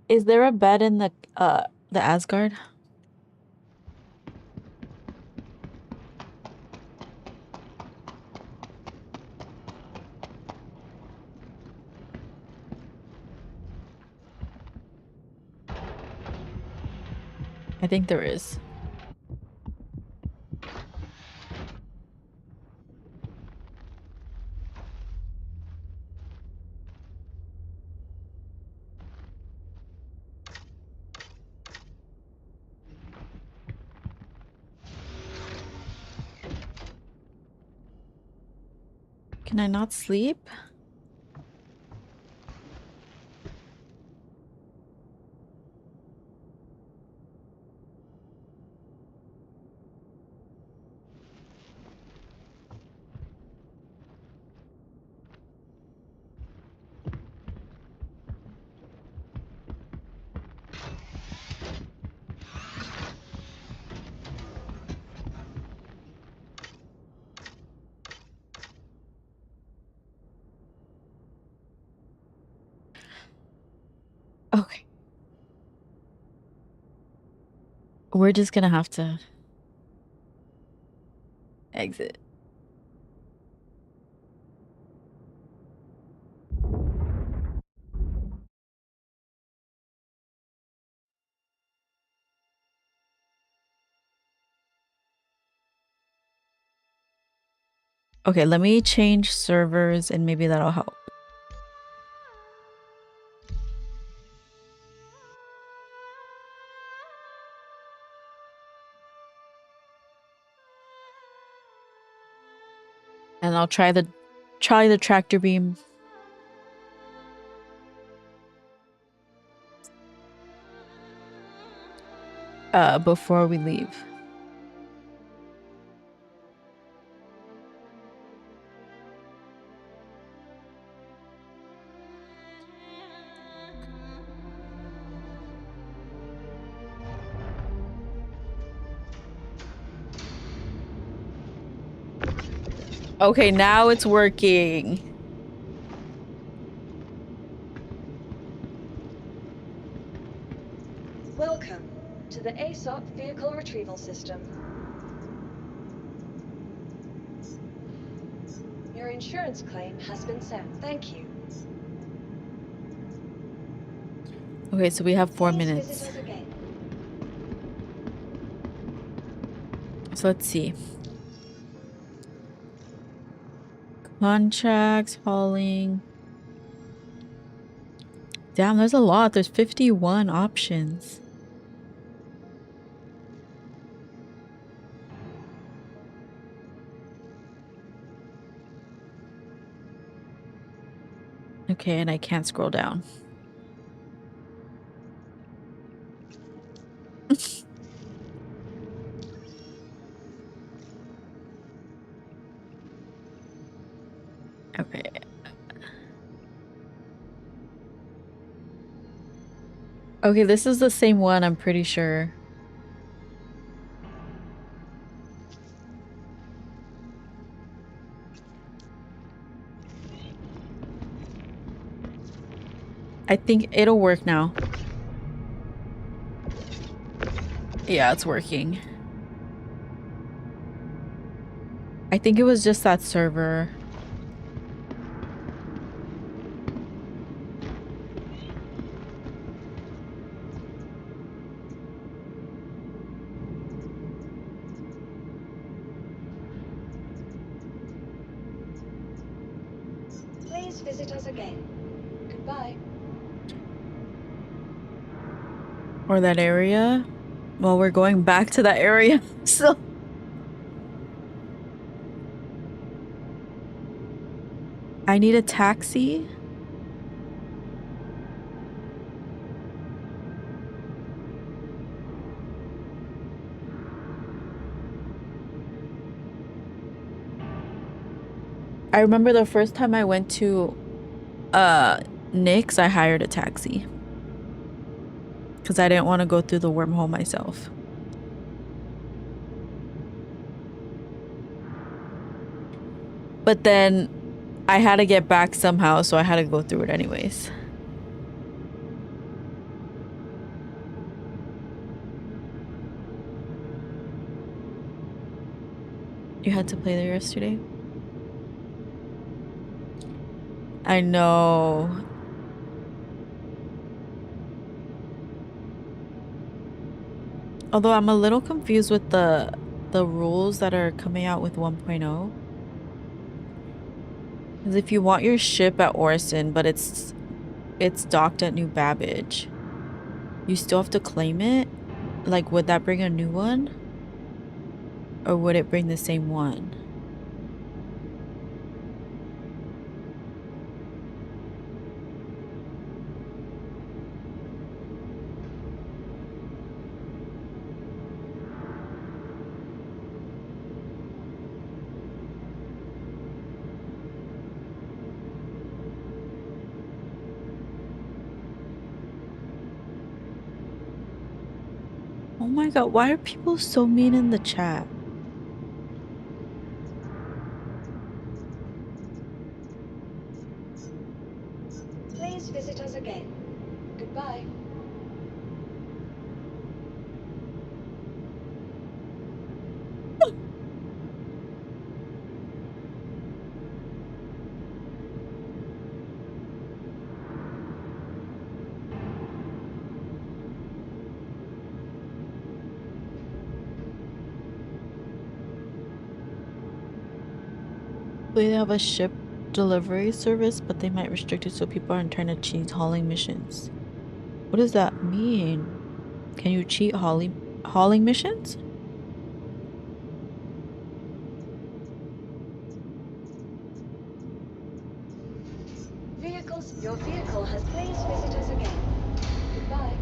Is there a bed in the Asgard? I think there is. Can I not sleep? Okay. We're just gonna have to exit. Okay, let me change servers and maybe that'll help. And I'll try the tractor beam. Before we leave. Okay, now it's working. Welcome to the ASOP Vehicle Retrieval System. Your insurance claim has been sent. Thank you. Okay, so we have 4 Please minutes. visit us again. So let's see. Contracts, hauling. Damn, there's a lot. There's 51 options. Okay, and I can't scroll down. Okay. Okay, this is the same one, I'm pretty sure. I think it'll work now. Yeah, it's working. I think it was just that server. Please visit us again. Goodbye. Or that area. Well, we're going back to that area, so... I need a taxi? I remember the first time I went to Nick's, I hired a taxi. Because I didn't want to go through the wormhole myself. But then I had to get back somehow, so I had to go through it anyways. You had to play there yesterday? I know. Although I'm a little confused with the rules that are coming out with 1.0. Because if you want your ship at Orison, but it's docked at New Babbage, you still have to claim it? Like, would that bring a new one? Or would it bring the same one? Oh my god, why are people so mean in the chat? Please visit us again. Goodbye. They have a ship delivery service, but they might restrict it so people aren't trying to cheat hauling missions. What does that mean? Can you cheat hauling missions? Your vehicle has please visit us again. Goodbye.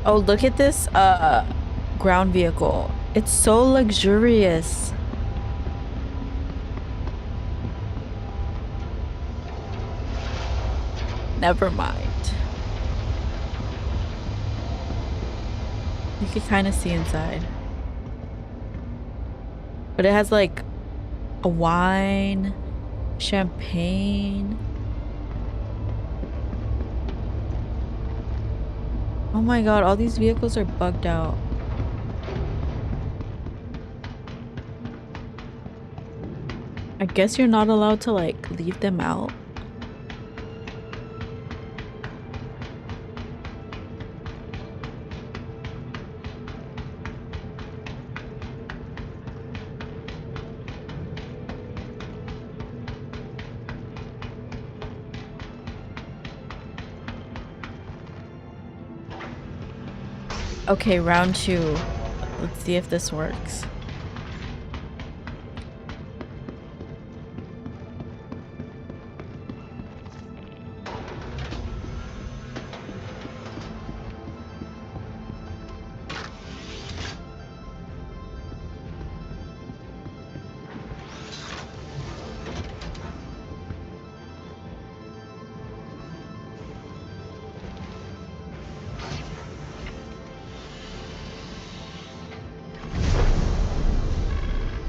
Oh, look at this ground vehicle. It's so luxurious. Never mind. You can kind of see inside. But it has like a wine, champagne. Oh my god, all these vehicles are bugged out. I guess you're not allowed to like leave them out. Okay, round 2. Let's see if this works.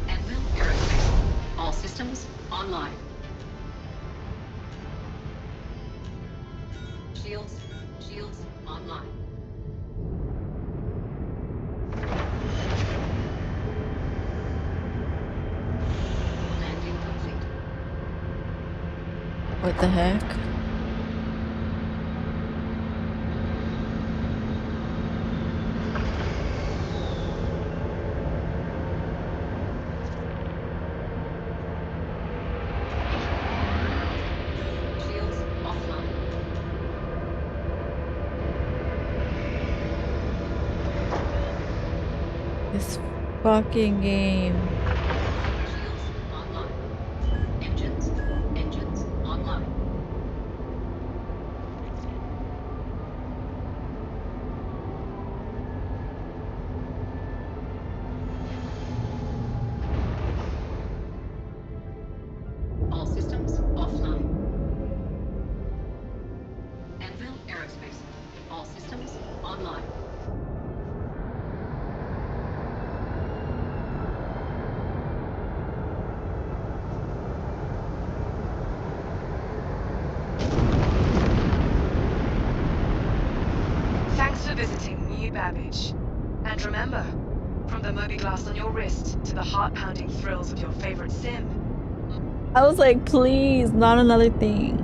Anvil Aerospace. All systems online. Shields online. Landing complete. What the heck? Shields offline. This fucking game. Shields online. Engines online. All systems offline. Anvil Aerospace. All systems online. Thanks for visiting New Babbage. And remember, from the Moby Glass on your wrist to the heart-pounding thrills of your favorite sim, I was like, please, not another thing.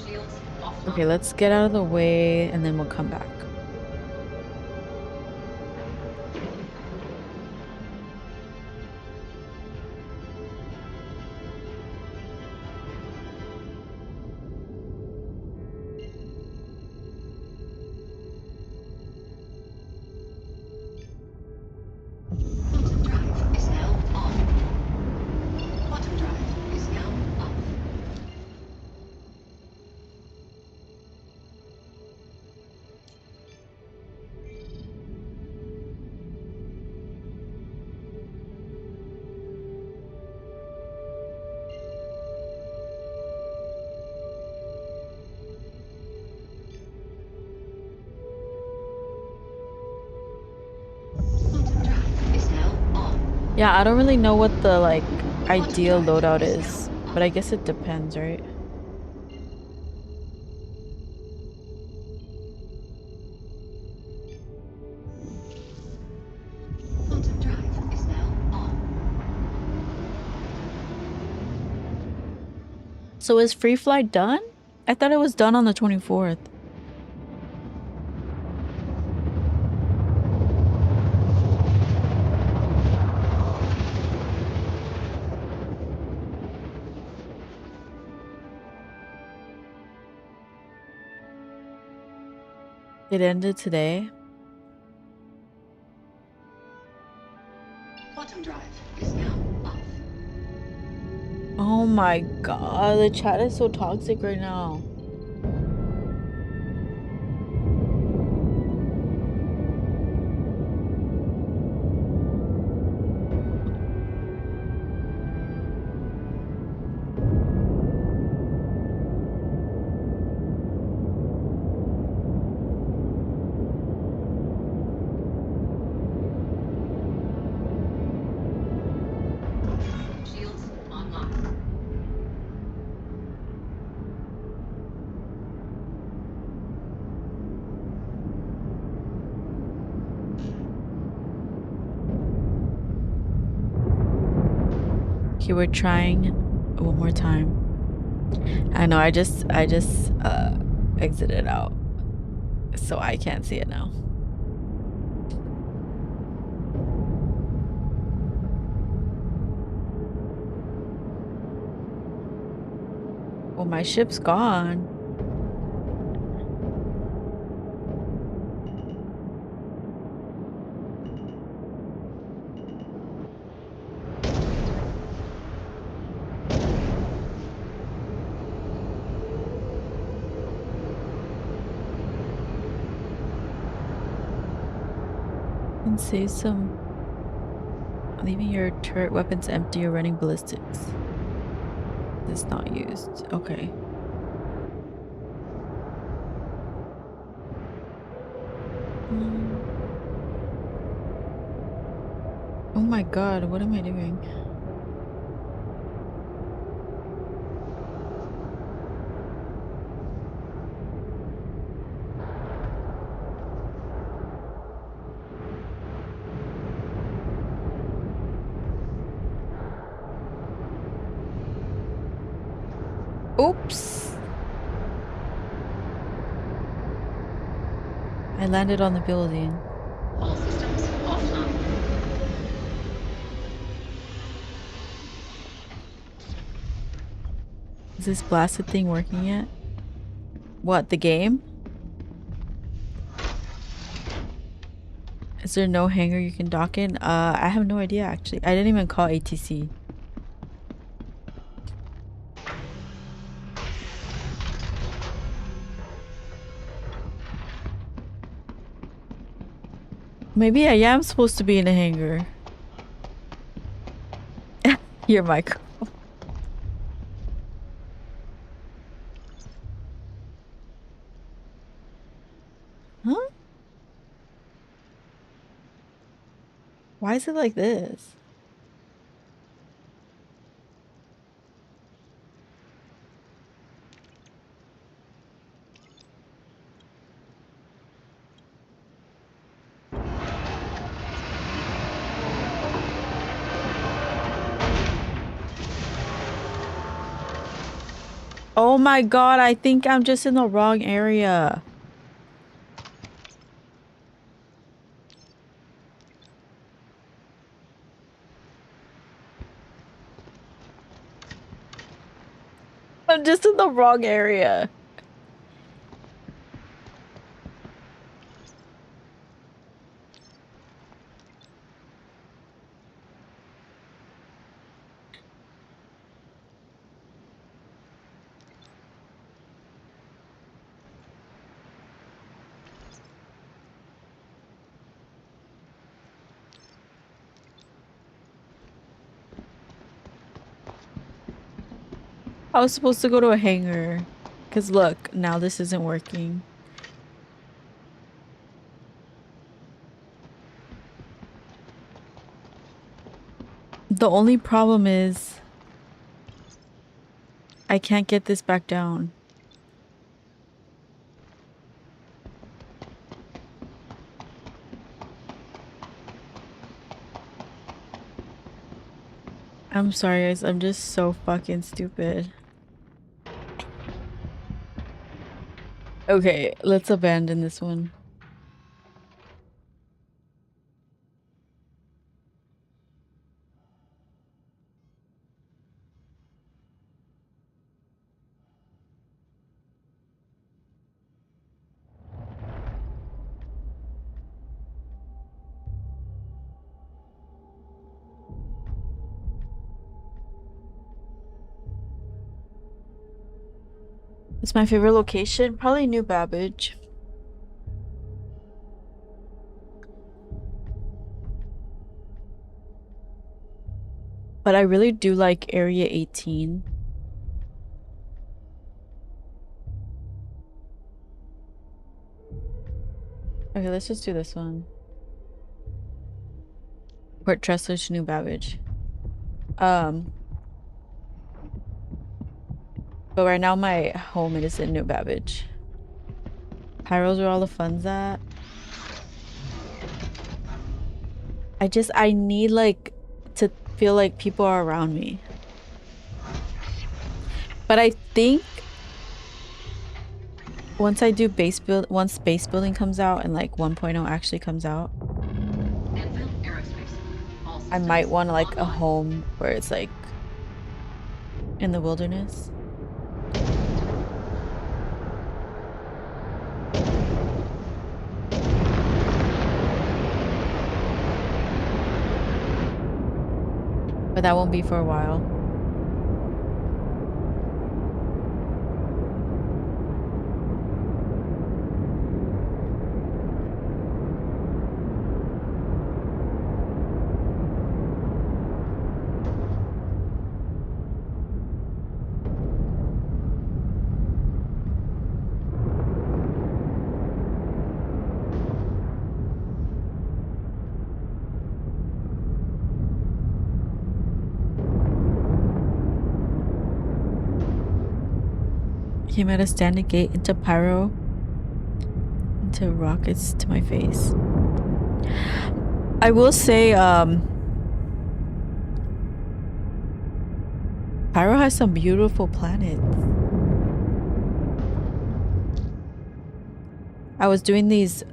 Shields offline. Okay, let's get out of the way and then we'll come back. Bottom drive is now on. Bottom drive is now Yeah, I don't really know what the like ideal Quantum drive loadout is is, now but I off. guess it depends, right? Quantum drive is now on. So is free flight done? I thought it was done on the 24th. It ended today. Quantum drive is now off. Oh my god, the chat is so toxic right now. Shields online. Okay, we're trying one more time. I know, I just exited out. So I can't see it now. Well, my ship's gone. Can save some. Leaving your turret weapons empty or running ballistics. It's not used. Okay. Mm. Oh my god, what am I doing? Oops! I landed on the building. All systems offline. Is this blasted thing working yet? What, the game? Is there no hangar you can dock in? I have no idea actually. I didn't even call ATC. Maybe I am supposed to be in a hangar. Your mic. Huh? Why is it like this? Oh my god, I think I'm just in the wrong area. I'm just in the wrong area. I was supposed to go to a hangar. Cause look, now this isn't working. The only problem is I can't get this back down. I'm sorry, guys. I'm just so fucking stupid. Okay, let's abandon this one. It's my favorite location. Probably New Babbage. But I really do like Area 18. Okay, let's just do this one. Port Tressler to New Babbage. But right now my home is in New Babbage. Pyro's where all the fun's at. I need like to feel like people are around me. But I think once I do once base building comes out and like 1.0 actually comes out, I might want like a home where it's like in the wilderness. But that won't be for a while. Came at a standing gate into pyro, into rockets to my face. I will say, pyro has some beautiful planets. I was doing these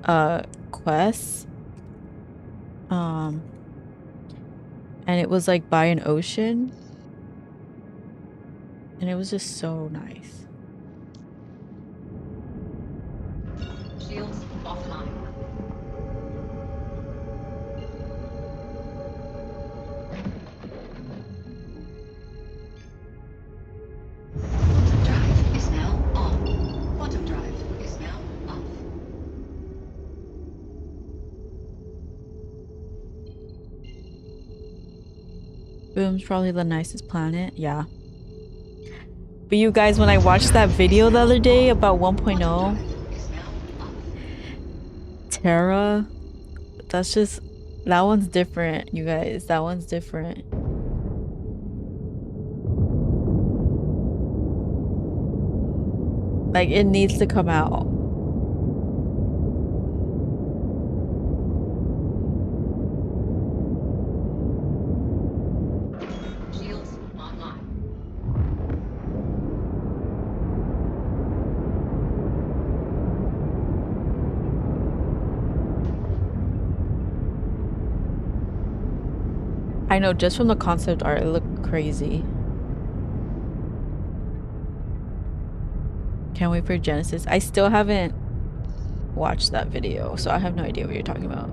quests, and it was like by an ocean, and it was just so nice. Shields offline. Quantum drive is now on. Quantum drive is now off. Boom's probably the nicest planet, yeah. But you guys, when I watched that video the other day about 1.0, Terra, that's just, that one's different, you guys. That one's different. Like, it needs to come out. Shields online. I know, just from the concept art, it looked crazy. Can't wait for Genesis. I still haven't watched that video, so I have no idea what you're talking about.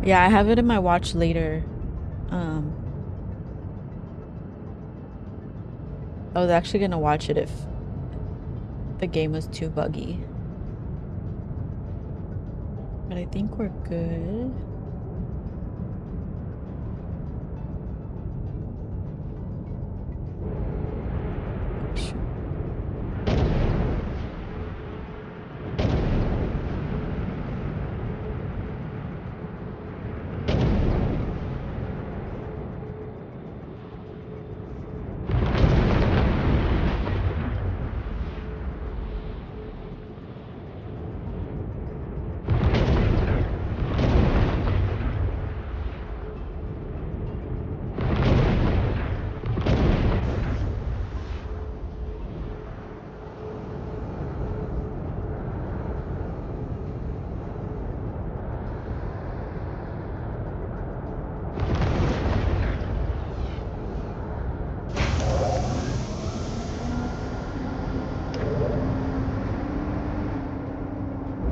Yeah, I have it in my watch later. I was actually gonna watch it if the game was too buggy. But I think we're good. Shoot.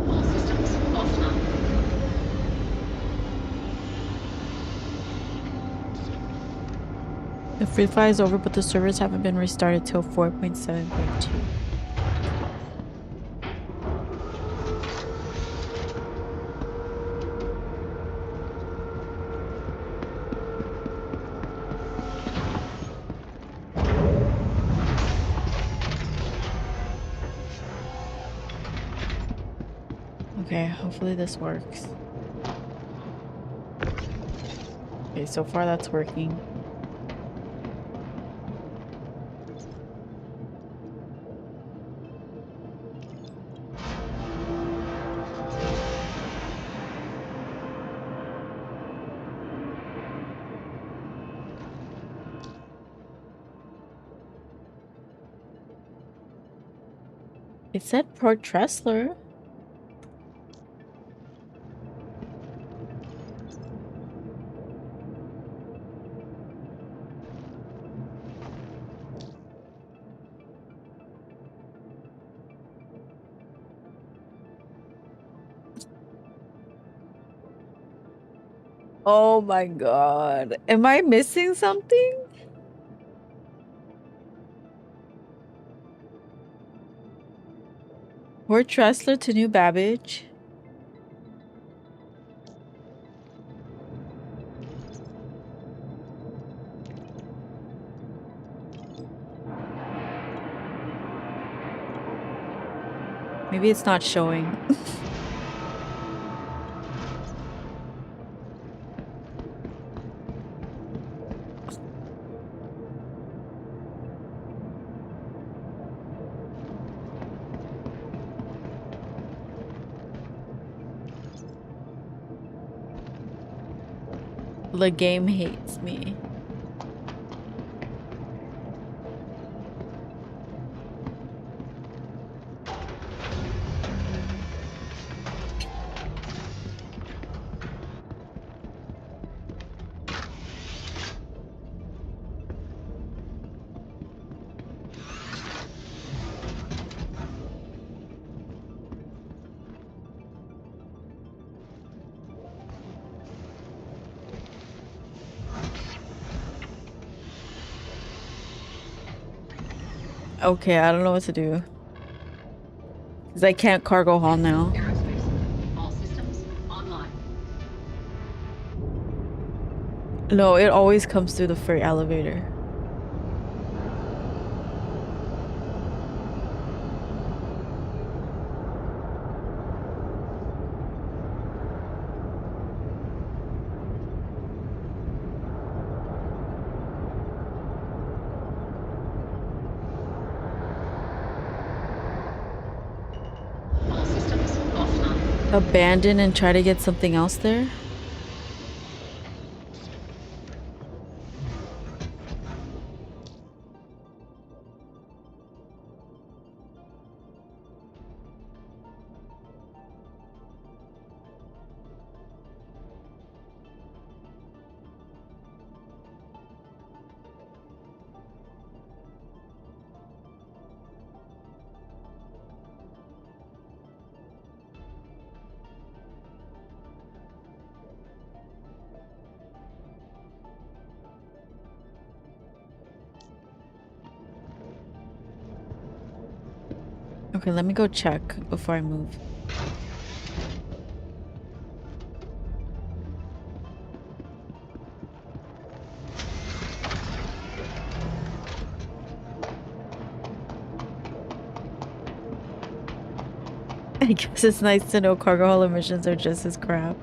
All systems offline. The free fly is over, but the servers haven't been restarted till 4.7.2. Okay, hopefully this works. Okay, so far that's working. It said Port Tressler. Oh my god. Am I missing something? Port Tressler to New Babbage. Maybe it's not showing. The game hates me. Okay, I don't know what to do. Because I can't cargo haul now. Aerospace. All systems online. No, it always comes through the freight elevator. All systems offline. Abandon and try to get something else there? Okay, let me go check before I move. I guess it's nice to know cargo hold emissions are just as crap.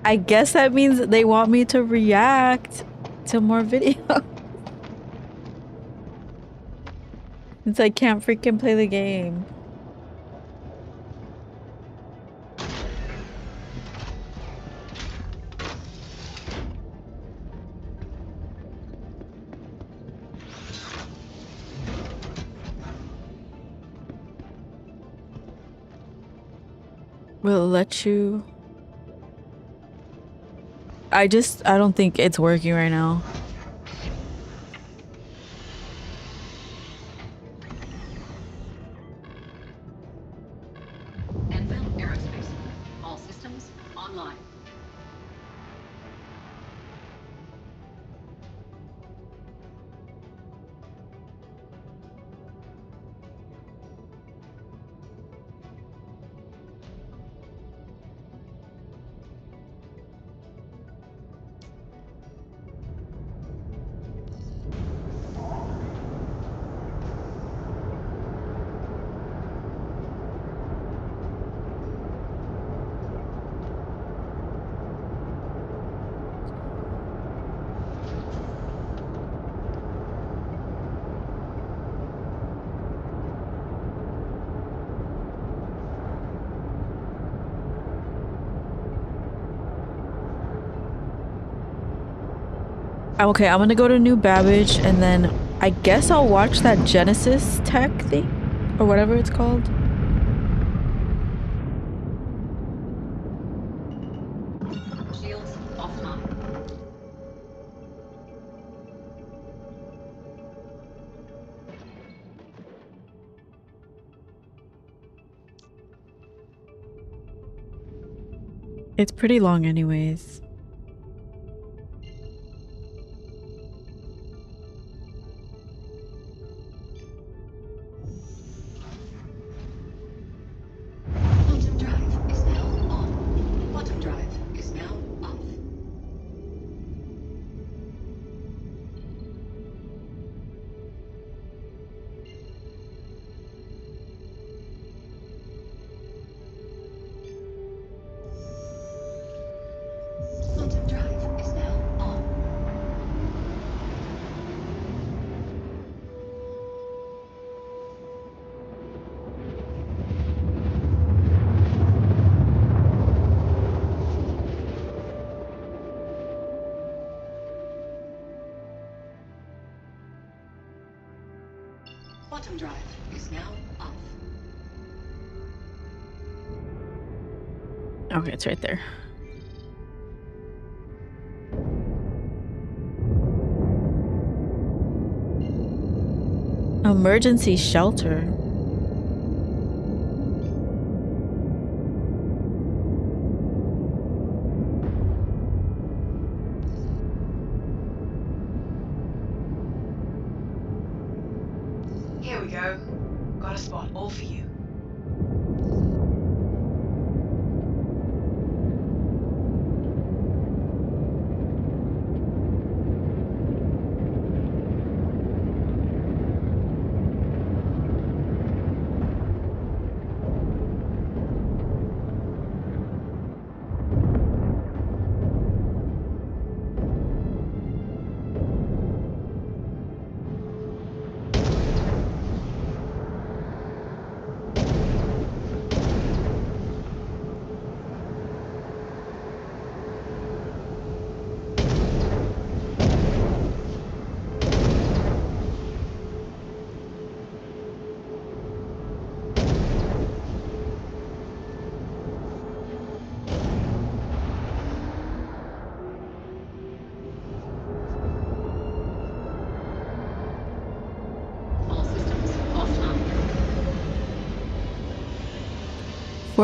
I guess that means they want me to react to more videos. Since I can't freaking play the game. Will it let you? I don't think it's working right now. Anvil Aerospace. All systems online. Okay, I'm gonna go to New Babbage and then I guess I'll watch that Genesis tech thing or whatever it's called. Shields offline. It's pretty long anyways. Quantum drive is now on. Quantum drive is now off. Quantum drive is now on. Quantum drive is now off. Okay, it's right there. Emergency shelter. Here we go. Got a spot all for you.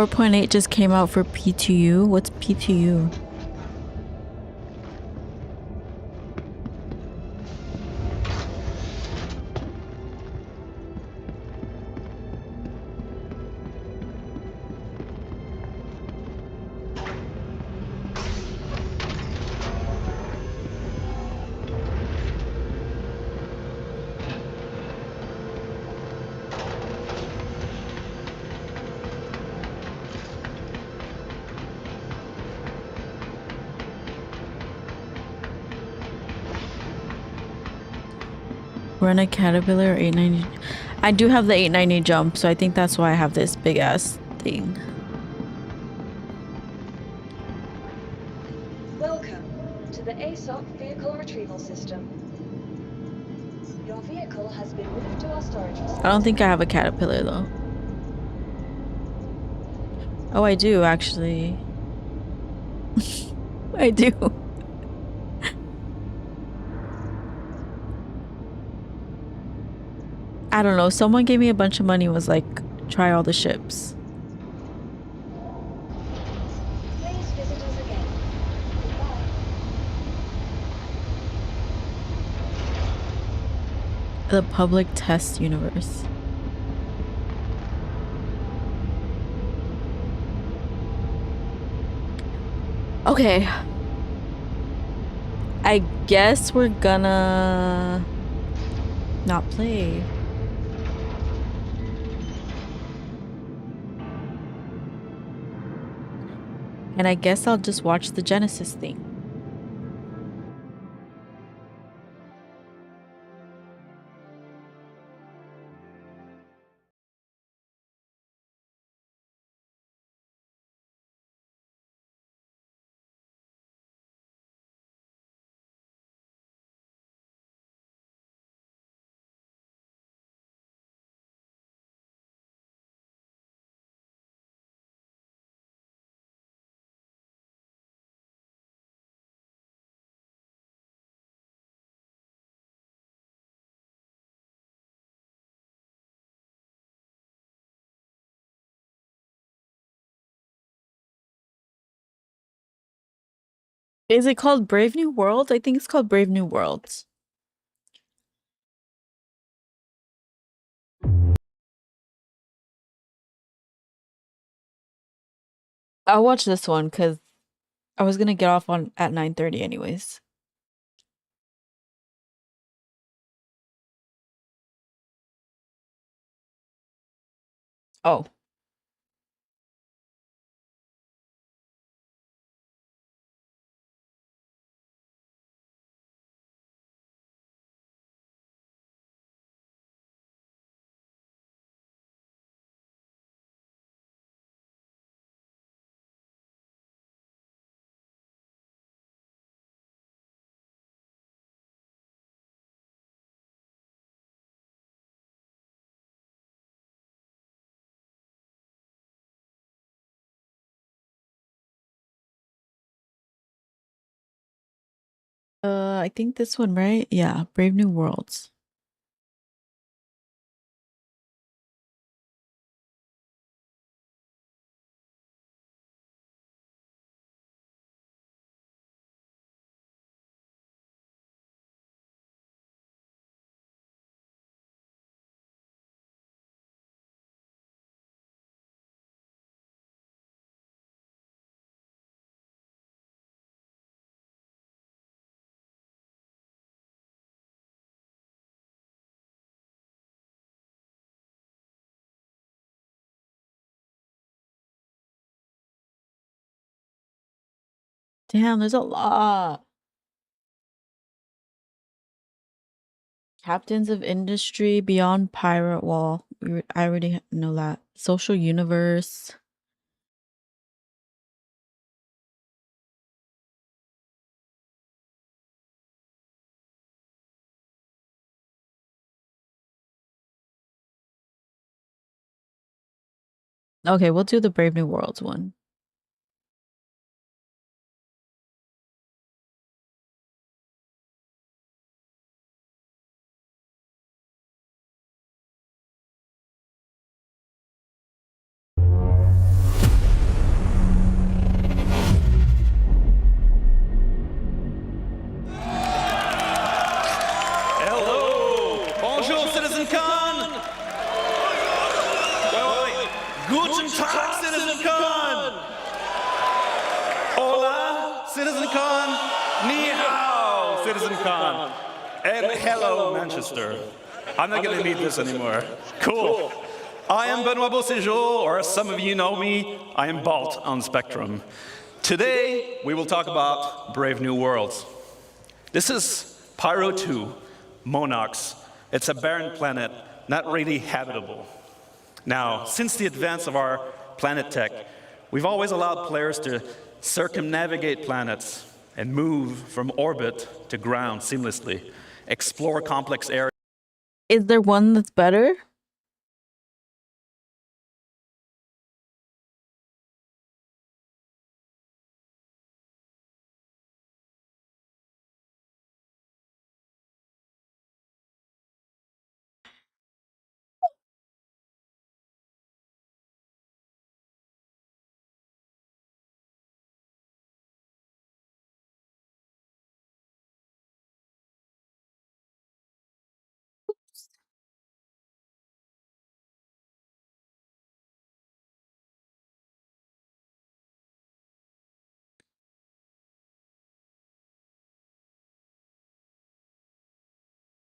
4.8 just came out for P2U. What's P2U? Run a Caterpillar 890. I do have the 890 jump, so I think that's why I have this big ass thing. Welcome to the ASOC Vehicle Retrieval System. Your vehicle has been moved to our storage facility. I don't think I have a Caterpillar though. Oh, I do actually. I do. I don't know. Someone gave me a bunch of money and was like, try all the ships. Please visit us again. Goodbye. The public test universe. Okay. I guess we're gonna not play. And I guess I'll just watch the Genesis thing. Is it called Brave New World? I think it's called Brave New Worlds. I'll watch this one because I was gonna get off on at 9:30 anyways. Oh. I think this one, right? Yeah, Brave New Worlds. Damn, there's a lot. Captains of Industry, Beyond Pirate Wall. I already know that. Social Universe. Okay, we'll do the Brave New Worlds one. Talk, CitizenCon! Hola, CitizenCon! Ni hao, CitizenCon! And hello, Manchester. I'm not gonna need this anymore. Cool. I am Benoit Beauséjour, or as some of you know me, I am Balt on Spectrum. Today, we will talk about Brave New Worlds. This is Pyro 2, Monox. It's a barren planet, not really habitable. Now, since the advance of our planet tech, we've always allowed players to circumnavigate planets and move from orbit to ground seamlessly, explore complex areas. Is there one that's better?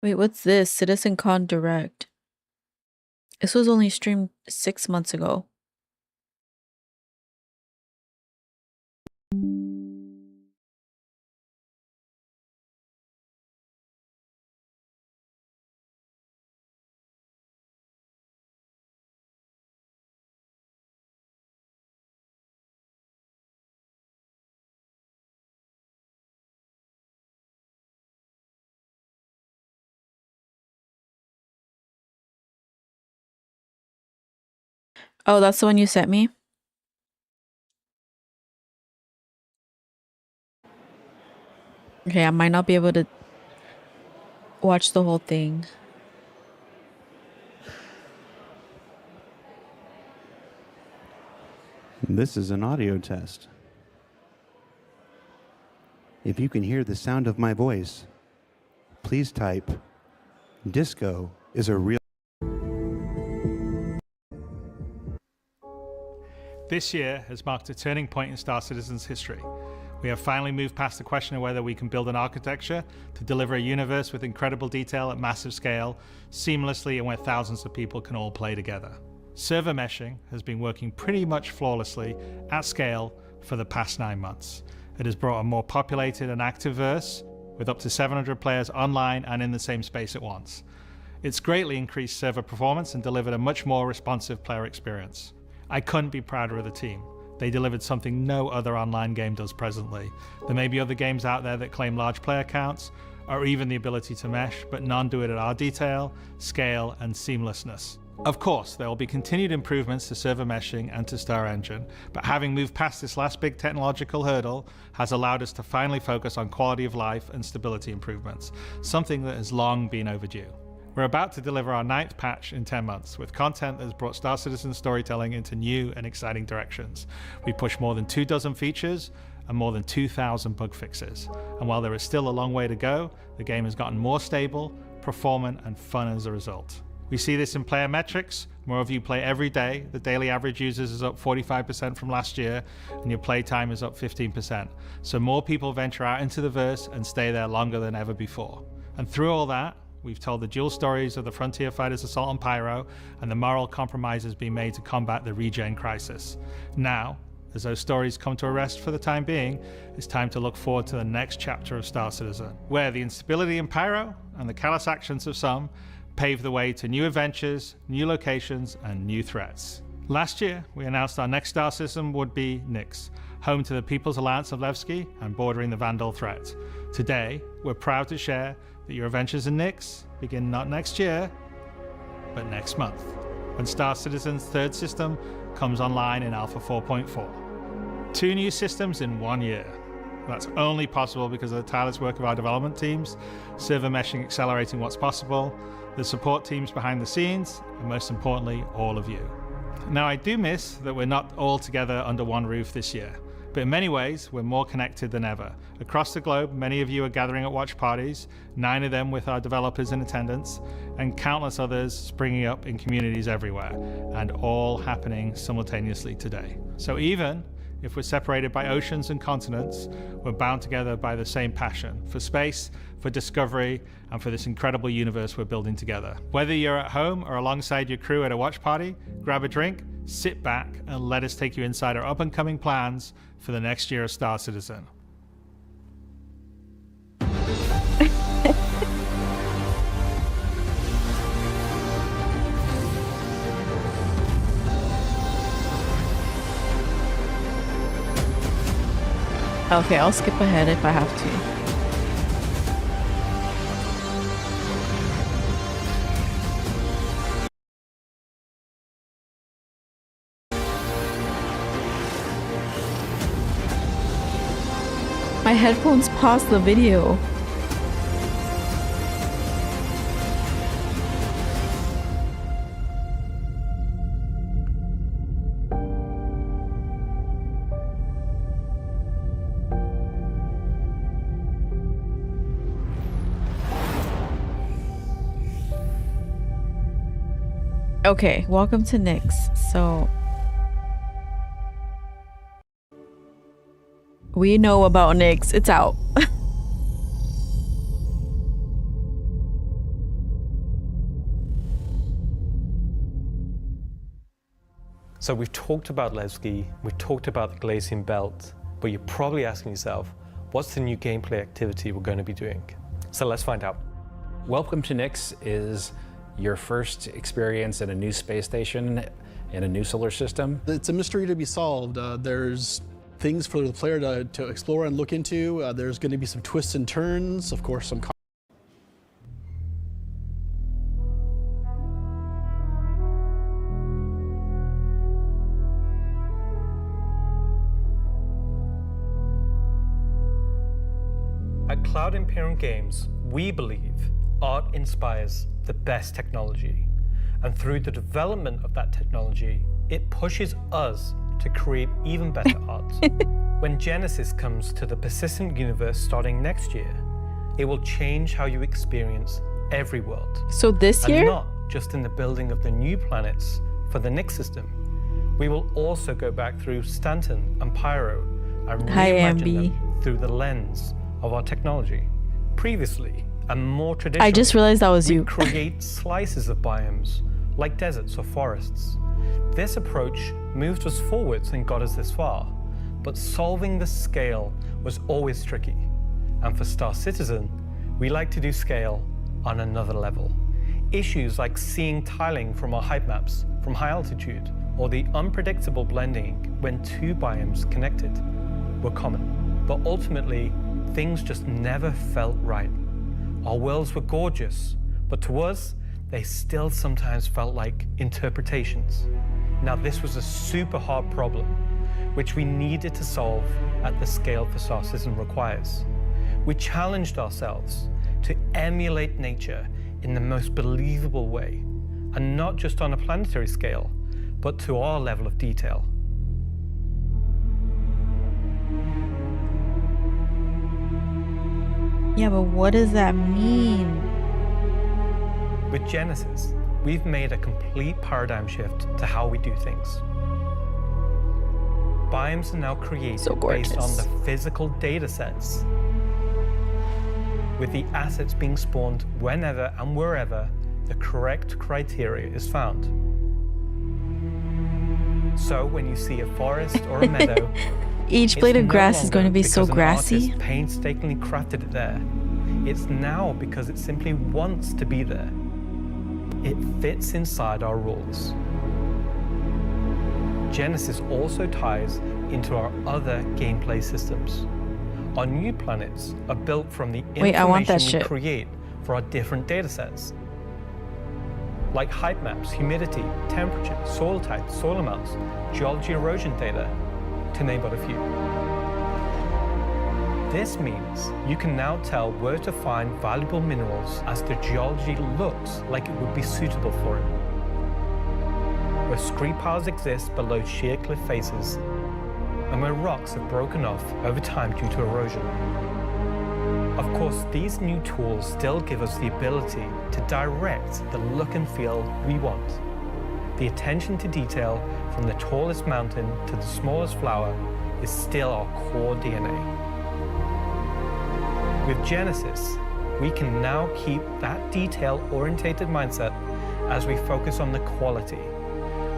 Wait, what's this? CitizenCon Direct. This was only streamed 6 months ago. Oh, that's the one you sent me? Okay, I might not be able to watch the whole thing. This is an audio test. If you can hear the sound of my voice, please type, "Disco is a real..." This year has marked a turning point in Star Citizen's history. We have finally moved past the question of whether we can build an architecture to deliver a universe with incredible detail at massive scale, seamlessly, and where thousands of people can all play together. Server meshing has been working pretty much flawlessly at scale for the past 9 months. It has brought a more populated and active verse with up to 700 players online and in the same space at once. It's greatly increased server performance and delivered a much more responsive player experience. I couldn't be prouder of the team. They delivered something no other online game does presently. There may be other games out there that claim large player counts or even the ability to mesh, but none do it at our detail, scale, and seamlessness. Of course, there will be continued improvements to server meshing and to Star Engine, but having moved past this last big technological hurdle has allowed us to finally focus on quality of life and stability improvements, something that has long been overdue. We're about to deliver our 9th patch in 10 months, with content that has brought Star Citizen storytelling into new and exciting directions. We pushed more than 24 features and more than 2,000 bug fixes. And while there is still a long way to go, the game has gotten more stable, performant, and fun as a result. We see this in player metrics. More of you play every day. The daily average users is up 45% from last year, and your play time is up 15%. So more people venture out into the verse and stay there longer than ever before. And through all that, we've told the dual stories of the Frontier Fighters' assault on Pyro and the moral compromises being made to combat the regen crisis. Now, as those stories come to a rest for the time being, it's time to look forward to the next chapter of Star Citizen, where the instability in Pyro and the callous actions of some pave the way to new adventures, new locations, and new threats. Last year, we announced our next star system would be Nyx, home to the People's Alliance of Levski and bordering the Vandal threat. Today, we're proud to share that your adventures in Nyx begin not next year, but next month, when Star Citizen's third system comes online in Alpha 4.4. 2 new systems in 1 year. That's only possible because of the tireless work of our development teams, server meshing accelerating what's possible, the support teams behind the scenes, and most importantly, all of you. Now, I do miss that we're not all together under one roof this year. But in many ways, we're more connected than ever. Across the globe, many of you are gathering at watch parties, 9 of them with our developers in attendance, and countless others springing up in communities everywhere, and all happening simultaneously today. So even if we're separated by oceans and continents, we're bound together by the same passion for space, for discovery, and for this incredible universe we're building together. Whether you're at home or alongside your crew at a watch party, grab a drink, sit back, and let us take you inside our up-and-coming plans for the next year of Star Citizen. Okay, I'll skip ahead if I have to. My headphones paused the video. Okay, welcome to Nyx. So we know about Nyx. It's out. So we've talked about Levski, we've talked about the Glacian Belt, but you're probably asking yourself, what's the new gameplay activity we're going to be doing? So let's find out. Welcome to Nyx is your first experience in a new space station in a new solar system. It's a mystery to be solved. There's things for the player to explore and look into. There's going to be some twists and turns, of course, some At Cloud Imperium Games, we believe art inspires the best technology. And through the development of that technology, it pushes us to create even better art. When Genesis comes to the persistent universe starting next year, it will change how you experience every world. So this year? And not just in the building of the new planets for the Nyx system. We will also go back through Stanton and Pyro and reimagine them through the lens of our technology. Previously, and more traditionally, I just realized that was you. Create slices of biomes, like deserts or forests. This approach moved us forwards and got us this far, but solving the scale was always tricky. And for Star Citizen, we like to do scale on another level. Issues like seeing tiling from our height maps from high altitude, or the unpredictable blending when 2 biomes connected, were common. But ultimately, things just never felt right. Our worlds were gorgeous, but to us, they still sometimes felt like interpretations. Now, this was a super hard problem, which we needed to solve at the scale for Star Citizen requires. We challenged ourselves to emulate nature in the most believable way, and not just on a planetary scale, but to our level of detail. Yeah, but what does that mean? With Genesis, we've made a complete paradigm shift to how we do things. Biomes are now created based on the physical data sets, with the assets being spawned whenever and wherever the correct criteria is found. So when you see a forest or a meadow, each blade of grass is going to be so grassy. An artist painstakingly crafted it there. It's now because it simply wants to be there. It fits inside our rules. Genesis also ties into our other gameplay systems. Our new planets are built from the information we create for our different datasets, like height maps, humidity, temperature, soil type, soil amounts, geology erosion data, to name but a few. This means you can now tell where to find valuable minerals as the geology looks like it would be suitable for it. Where scree piles exist below sheer cliff faces, and where rocks have broken off over time due to erosion. Of course, these new tools still give us the ability to direct the look and feel we want. The attention to detail from the tallest mountain to the smallest flower is still our core DNA. With Genesis, we can now keep that detail-orientated mindset as we focus on the quality,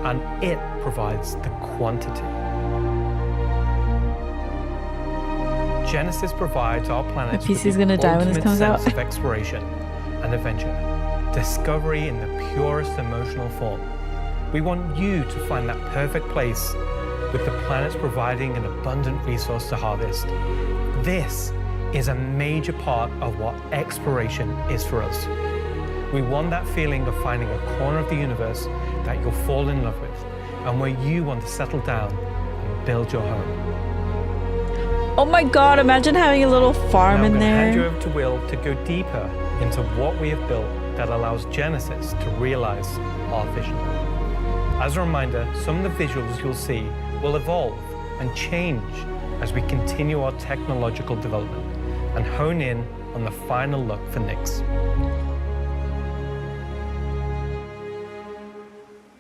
and it provides the quantity. Genesis provides our planets with the gonna die when this ultimate comes out. sense of exploration and adventure, discovery in the purest emotional form. We want you to find that perfect place with the planets providing an abundant resource to harvest. This is a major part of what exploration is for us. We want that feeling of finding a corner of the universe that you'll fall in love with and where you want to settle down and build your home. Oh my god, imagine having a little farm Now in I'm going to hand you there. over to Will to go deeper into what we have built that allows Genesis to realize our vision. As a reminder, some of the visuals you'll see will evolve and change as we continue our technological development and hone in on the final look for Nyx.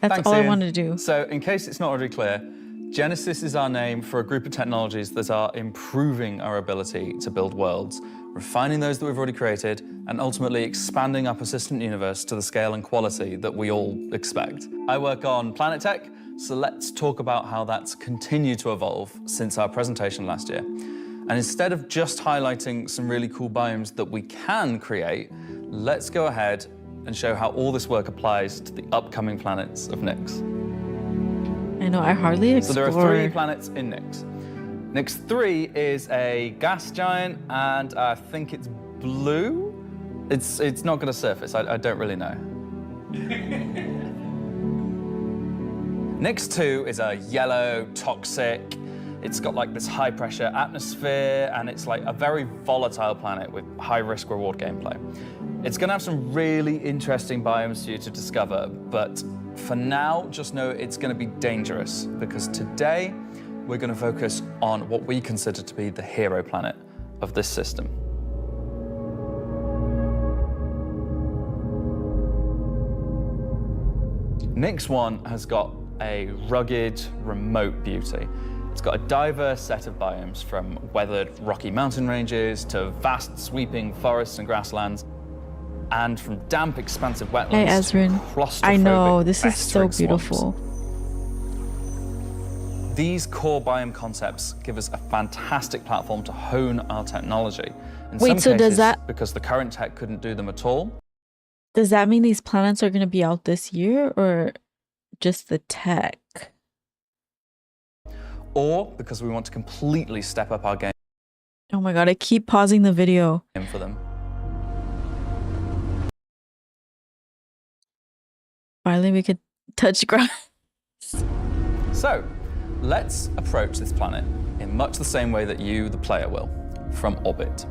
That's Thanks, all I Ian. want to do. So, in case it's not already clear, Genesis is our name for a group of technologies that are improving our ability to build worlds, refining those that we've already created, and ultimately expanding our persistent universe to the scale and quality that we all expect. I work on planet tech, so let's talk about how that's continued to evolve since our presentation last year. And instead of just highlighting some really cool biomes that we can create, let's go ahead and show how all this work applies to the upcoming planets of Nyx. I know, I hardly explore. So there are 3 planets in Nyx. Nyx 3 is a gas giant, and I think it's blue. It's not going to surface. I don't really know. Nyx 2 is a yellow, toxic. It's got like this high pressure atmosphere, and it's like a very volatile planet with high risk reward gameplay. It's going to have some really interesting biomes for you to discover, but for now, just know it's going to be dangerous, because today we're going to focus on what we consider to be the hero planet of this system. Nyx 1 has got a rugged, remote beauty. It's got a diverse set of biomes, from weathered rocky mountain ranges to vast sweeping forests and grasslands, and from damp, expansive wetlands Hey, Ezrin. to claustrophobic, I know, this is so festering beautiful. swamps. These core biome concepts give us a fantastic platform to hone our technology. In Wait, some so does cases, that- because the current tech couldn't do them at all, Does that mean these planets are going to be out this year, or just the tech? or because we want to completely step up our game Oh my god, I keep pausing the video. for them. Finally, we could touch grass. So, let's approach this planet in much the same way that you, the player, will, from orbit.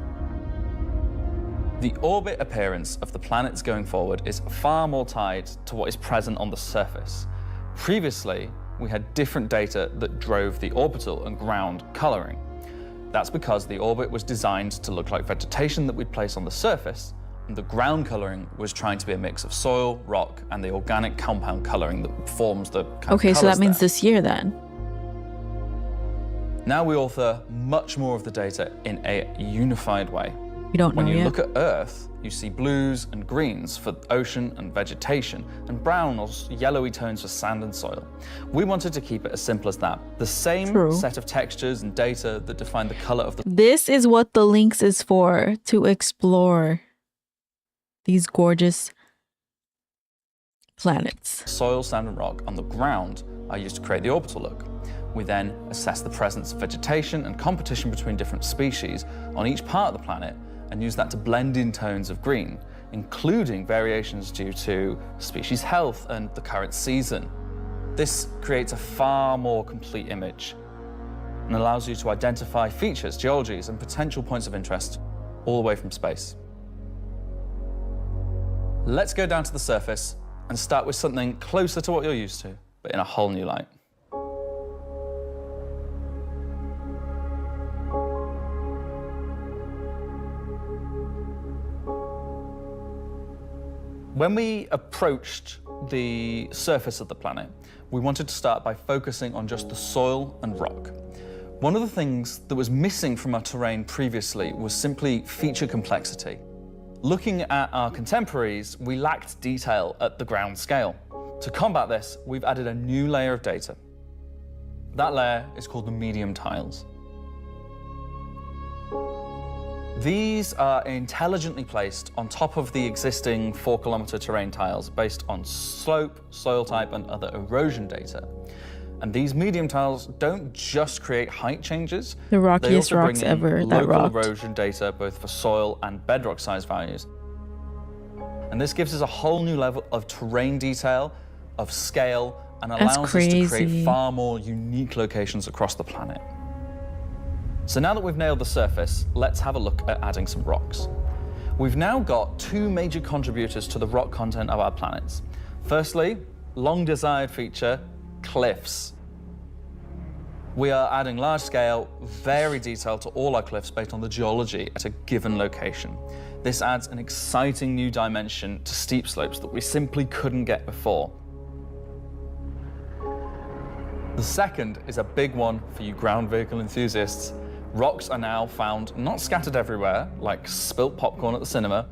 The orbit appearance of the planets going forward is far more tied to what is present on the surface. Previously, we had different data that drove the orbital and ground coloring. That's because the orbit was designed to look like vegetation that we'd place on the surface, and the ground coloring was trying to be a mix of soil, rock, and the organic compound coloring that forms the kind of Okay, so that colours means there. this year then. Now we author much more of the data in a unified way. We don't When know you yet. look at Earth, you see blues and greens for ocean and vegetation, and brown or yellowy tones for sand and soil. We wanted to keep it as simple as that. The same True. set of textures and data that define the color of the This is what the links is for, to explore these gorgeous planets. soil, sand, and rock on the ground are used to create the orbital look. We then assess the presence of vegetation and competition between different species on each part of the planet, and use that to blend in tones of green, including variations due to species health and the current season. This creates a far more complete image and allows you to identify features, geologies, and potential points of interest all the way from space. Let's go down to the surface and start with something closer to what you're used to, but in a whole new light. When we approached the surface of the planet, we wanted to start by focusing on just the soil and rock. One of the things that was missing from our terrain previously was simply feature complexity. Looking at our contemporaries, we lacked detail at the ground scale. To combat this, we've added a new layer of data. That layer is called the medium tiles. These are intelligently placed on top of the existing 4-kilometer terrain tiles based on slope, soil type, and other erosion data. And these medium tiles don't just create height changes. The rockiest they also rocks bring in ever that local rocked. erosion data both for soil and bedrock size values. And this gives us a whole new level of terrain detail, of scale, and allows us to create far more unique locations across the planet. So now that we've nailed the surface, let's have a look at adding some rocks. We've now got 2 major contributors to the rock content of our planets. Firstly, long desired feature, cliffs. We are adding large scale, varied detail to all our cliffs based on the geology at a given location. This adds an exciting new dimension to steep slopes that we simply couldn't get before. The second is a big one for you ground vehicle enthusiasts. Rocks are now found not scattered everywhere, like spilt popcorn at the cinema,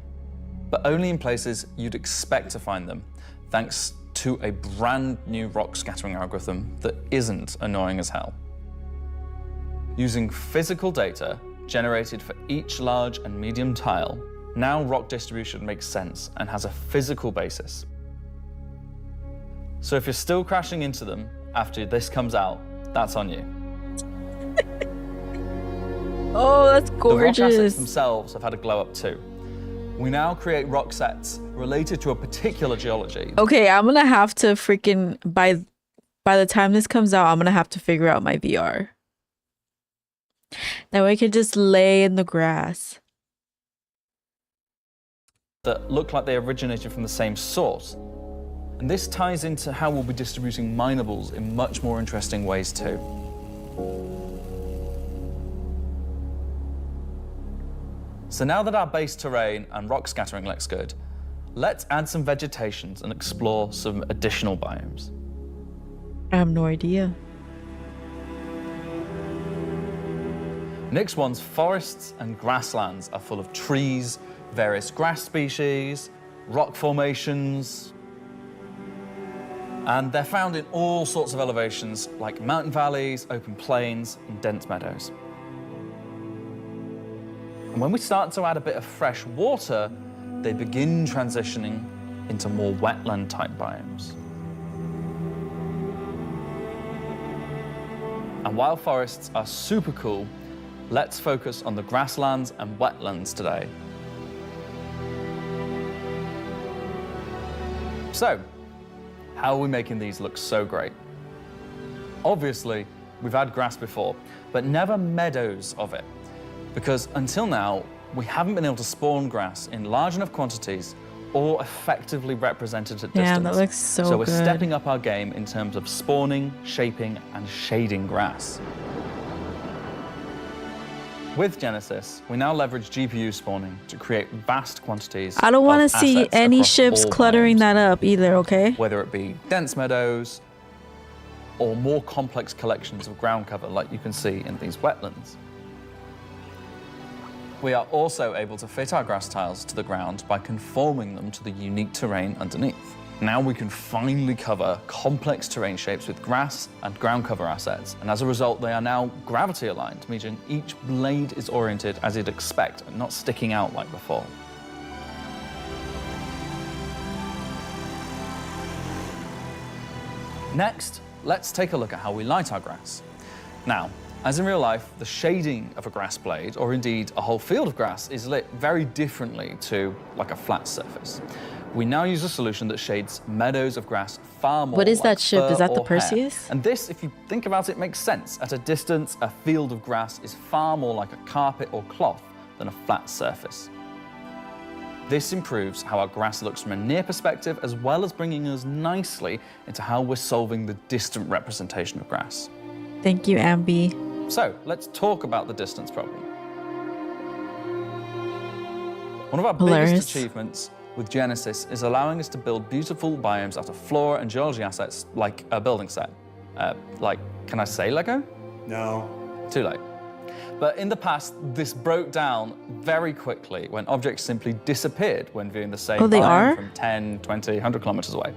but only in places you'd expect to find them, thanks to a brand new rock scattering algorithm that isn't annoying as hell. Using physical data generated for each large and medium tile, now rock distribution makes sense and has a physical basis. So if you're still crashing into them after this comes out, that's on you. Oh, that's gorgeous. The rock assets themselves have had a glow up too. We now create rock sets related to a particular geology. Okay, I'm gonna have to freaking by the time this comes out, I'm gonna have to figure out my VR. That way I can just lay in the grass. That look like they originated from the same source. And this ties into how we'll be distributing minables in much more interesting ways too. So now that our base terrain and rock scattering looks good, let's add some vegetations and explore some additional biomes. I have no idea. Nix1's forests and grasslands are full of trees, various grass species, rock formations, and they're found in all sorts of elevations like mountain valleys, open plains, and dense meadows. And when we start to add a bit of fresh water, they begin transitioning into more wetland-type biomes. And while forests are super cool, let's focus on the grasslands and wetlands today. So, how are we making these look so great? Obviously, we've had grass before, but never meadows of it. Because until now, we haven't been able to spawn grass in large enough quantities or effectively represented at distance. Damn, that looks so So we're good. stepping up our game in terms of spawning, shaping, and shading grass. With Genesis, we now leverage GPU spawning to create vast quantities. I don't want to of see assets any across ships all cluttering biomes, that up either, okay? whether it be dense meadows or more complex collections of ground cover like you can see in these wetlands. We are also able to fit our grass tiles to the ground by conforming them to the unique terrain underneath. Now we can finally cover complex terrain shapes with grass and ground cover assets, and as a result they are now gravity aligned, meaning each blade is oriented as you'd expect and not sticking out like before. Next, let's take a look at how we light our grass. Now, as in real life, the shading of a grass blade, or indeed a whole field of grass, is lit very differently to like a flat surface. We now use a solution that shades meadows of grass far more. What is like that ship? fur Is that the or hair. Perseus? And this, if you think about it, makes sense. At a distance, a field of grass is far more like a carpet or cloth than a flat surface. This improves how our grass looks from a near perspective, as well as bringing us nicely into how we're solving the distant representation of grass. Thank you, Ambi. So let's talk about the distance problem. One of our Hilarious. biggest achievements with Genesis is allowing us to build beautiful biomes out of flora and geology assets like a building set. Can I say Lego? No. Too late. But in the past, this broke down very quickly when objects simply disappeared when viewing the same biome from 10, 20, 100 kilometers away.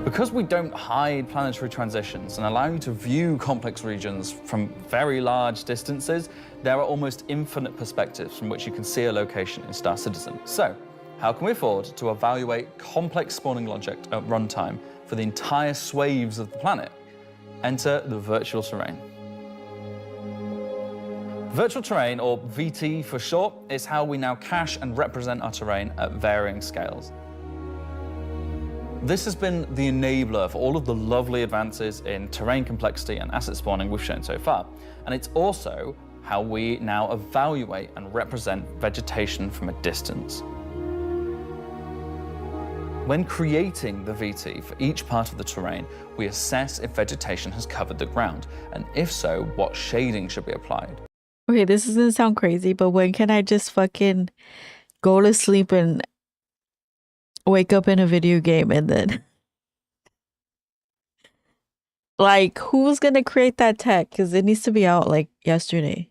Because we don't hide planetary transitions and allow you to view complex regions from very large distances, there are almost infinite perspectives from which you can see a location in Star Citizen. So, how can we afford to evaluate complex spawning logic at runtime for the entire swathes of the planet? Enter the virtual terrain. Virtual terrain, or VT for short, is how we now cache and represent our terrain at varying scales. This has been the enabler for all of the lovely advances in terrain complexity and asset spawning we've shown so far. And it's also how we now evaluate and represent vegetation from a distance. When creating the VT for each part of the terrain, we assess if vegetation has covered the ground, and if so, what shading should be applied. Okay, this doesn't sound crazy, but when can I just fucking go to sleep and wake up in a video game and then like who's gonna create that tech? Because it needs to be out like yesterday.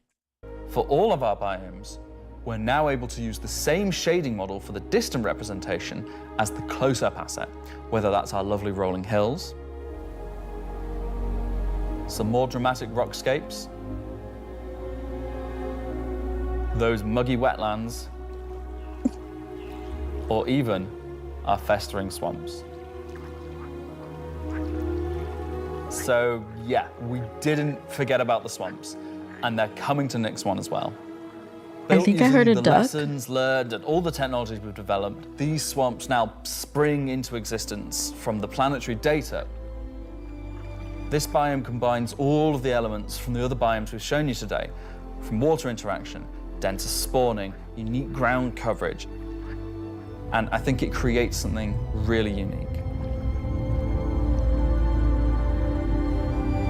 For all of our biomes, we're now able to use the same shading model for the distant representation as the close-up asset, whether that's our lovely rolling hills, some more dramatic rockscapes, those muggy wetlands, or even our festering swamps. So yeah, we didn't forget about the swamps, and they're coming to Nyx 1 as well. I think I heard a the duck. lessons learned and all the technologies we've developed, these swamps now spring into existence from the planetary data. This biome combines all of the elements from the other biomes we've shown you today, from water interaction, denser spawning, unique ground coverage, and I think it creates something really unique.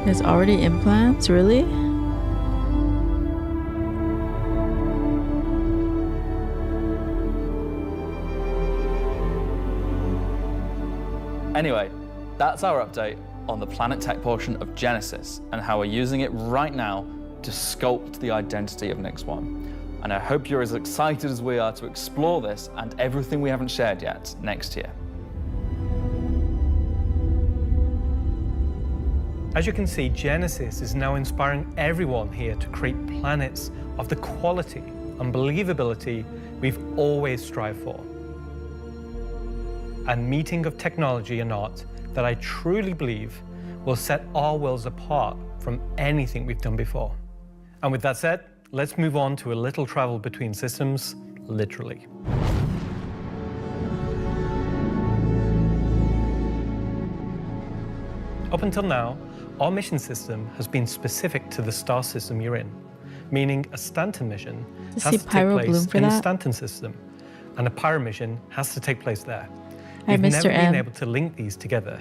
There's already implants, really? Anyway, that's our update on the planet tech portion of Genesis and how we're using it right now to sculpt the identity of Nyx 1. And I hope you're as excited as we are to explore this and everything we haven't shared yet next year. As you can see, Genesis is now inspiring everyone here to create planets of the quality and believability we've always strived for. A meeting of technology and art that I truly believe will set our worlds apart from anything we've done before. And with that said, let's move on to a little travel between systems, literally. Up until now, our mission system has been specific to the star system you're in, meaning a Stanton mission has to take place in the Stanton system, and a Pyro mission has to take place there. We've never been able to link these together,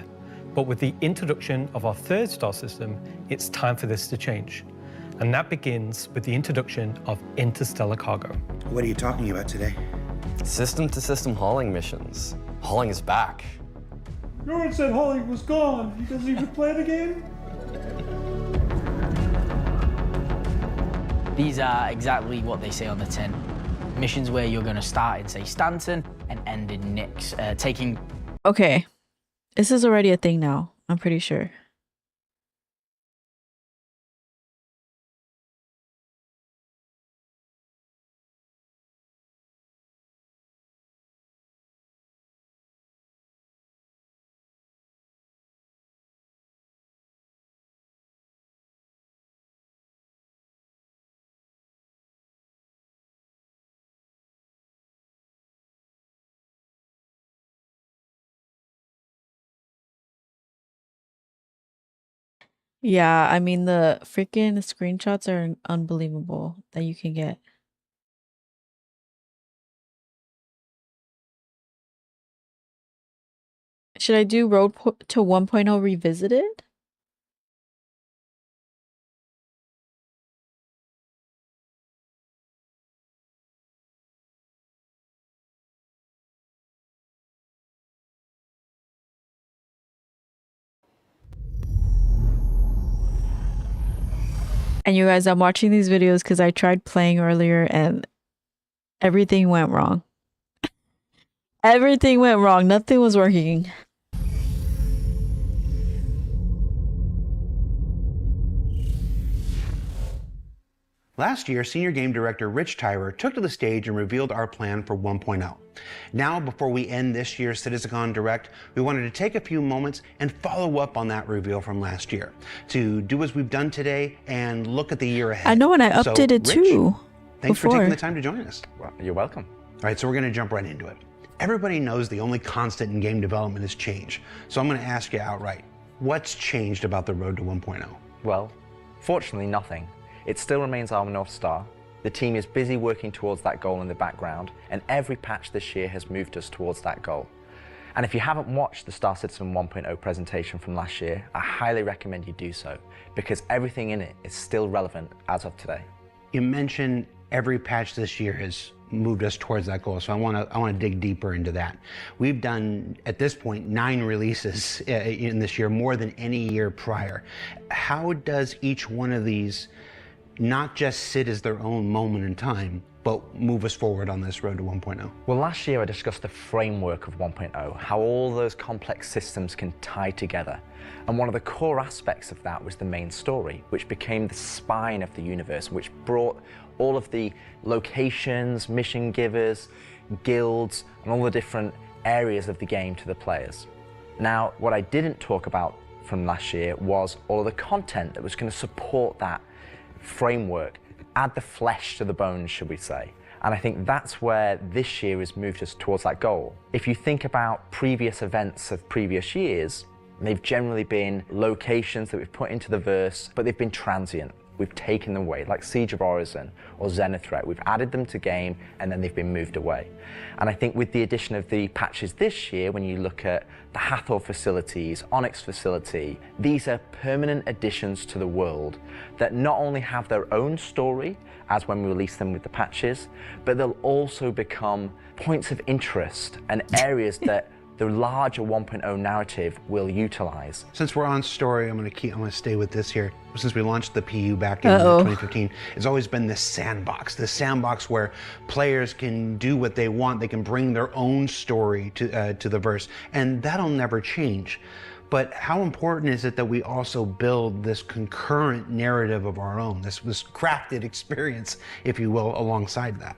but with the introduction of our third star system, it's time for this to change. And that begins with the introduction of interstellar cargo. What are you talking about today? System-to-system hauling missions. Hauling is back. No one said hauling was gone. You guys even play the game? These are exactly what they say on the tin. Missions where you're going to start in, say, Stanton and end in Nyx, taking... Okay. This is already a thing now, I'm pretty sure. Yeah, I mean, the freaking screenshots are unbelievable that you can get. Should I do Road to 1.0 Revisited? And you guys, I'm watching these videos because I tried playing earlier and everything went wrong. Everything went wrong. Nothing was working. Last year, Senior Game Director Rich Tyrer took to the stage and revealed our plan for 1.0. Now, before we end this year's CitizenCon Direct, we wanted to take a few moments and follow up on that reveal from last year, to do as we've done today and look at the year ahead. I know, and I updated Rich, too. Thanks for taking the time to join us. Well, you're welcome. All right, so we're going to jump right into it. Everybody knows the only constant in game development is change. So I'm going to ask you outright, what's changed about the road to 1.0? Well, fortunately, nothing. It still remains our North Star. The team is busy working towards that goal in the background, and every patch this year has moved us towards that goal. And if you haven't watched the Star Citizen 1.0 presentation from last year, I highly recommend you do so, because everything in it is still relevant as of today. You mentioned every patch this year has moved us towards that goal, so I want to dig deeper into that. We've done, at this point, 9 releases in this year, more than any year prior. How does each one of these not just sit as their own moment in time, but move us forward on this road to 1.0? Well, last year I discussed the framework of 1.0, how all those complex systems can tie together. And one of the core aspects of that was the main story, which became the spine of the universe, which brought all of the locations, mission givers, guilds, and all the different areas of the game to the players. Now, what I didn't talk about from last year was all of the content that was going to support that framework, add the flesh to the bones, should we say. And I think that's where this year has moved us towards that goal. If you think about previous events of previous years, they've generally been locations that we've put into the verse, but they've been transient. We've taken them away, like Siege of Orison or Zenith Threat. We've added them to game and then they've been moved away. And I think with the addition of the patches this year, when you look at the Hathor facilities, Onyx facility, these are permanent additions to the world that not only have their own story, as when we release them with the patches, but they'll also become points of interest and areas that the larger 1.0 narrative will utilize. Since we're on story, I'm going to stay with this here. Since we launched the PU back in 2015, it's always been this sandbox where players can do what they want. They can bring their own story to the verse, and that'll never change. But how important is it that we also build this concurrent narrative of our own, this crafted experience, if you will, alongside that?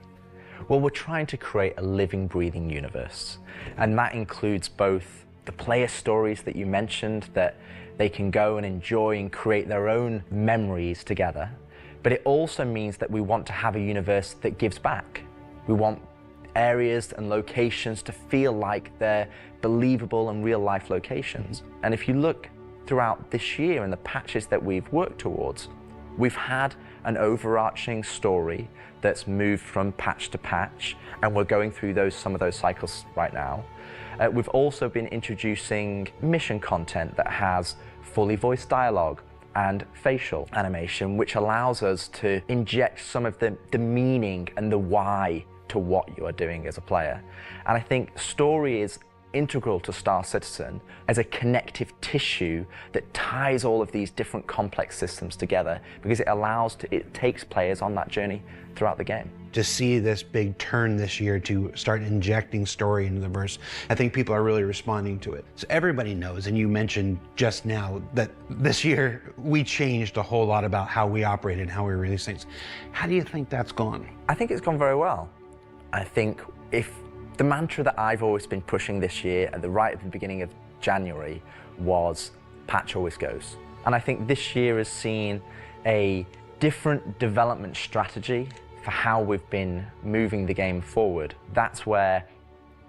Well, we're trying to create a living, breathing universe. And that includes both the player stories that you mentioned, that they can go and enjoy and create their own memories together. But it also means that we want to have a universe that gives back. We want areas and locations to feel like they're believable and real life locations. And if you look throughout this year and the patches that we've worked towards, we've had an overarching story that's moved from patch to patch, and we're going through some of those cycles right now. We've also been introducing mission content that has fully voiced dialogue and facial animation, which allows us to inject some of the meaning and the why to what you are doing as a player. And I think story is integral to Star Citizen as a connective tissue that ties all of these different complex systems together, because it takes players on that journey throughout the game. To see this big turn this year to start injecting story into the verse, I think people are really responding to it. So everybody knows, and you mentioned just now, that this year we changed a whole lot about how we operate and how we release things. How do you think that's gone? I think it's gone very well. I think if the mantra that I've always been pushing this year at the beginning of January was patch always goes. And I think this year has seen a different development strategy for how we've been moving the game forward. That's where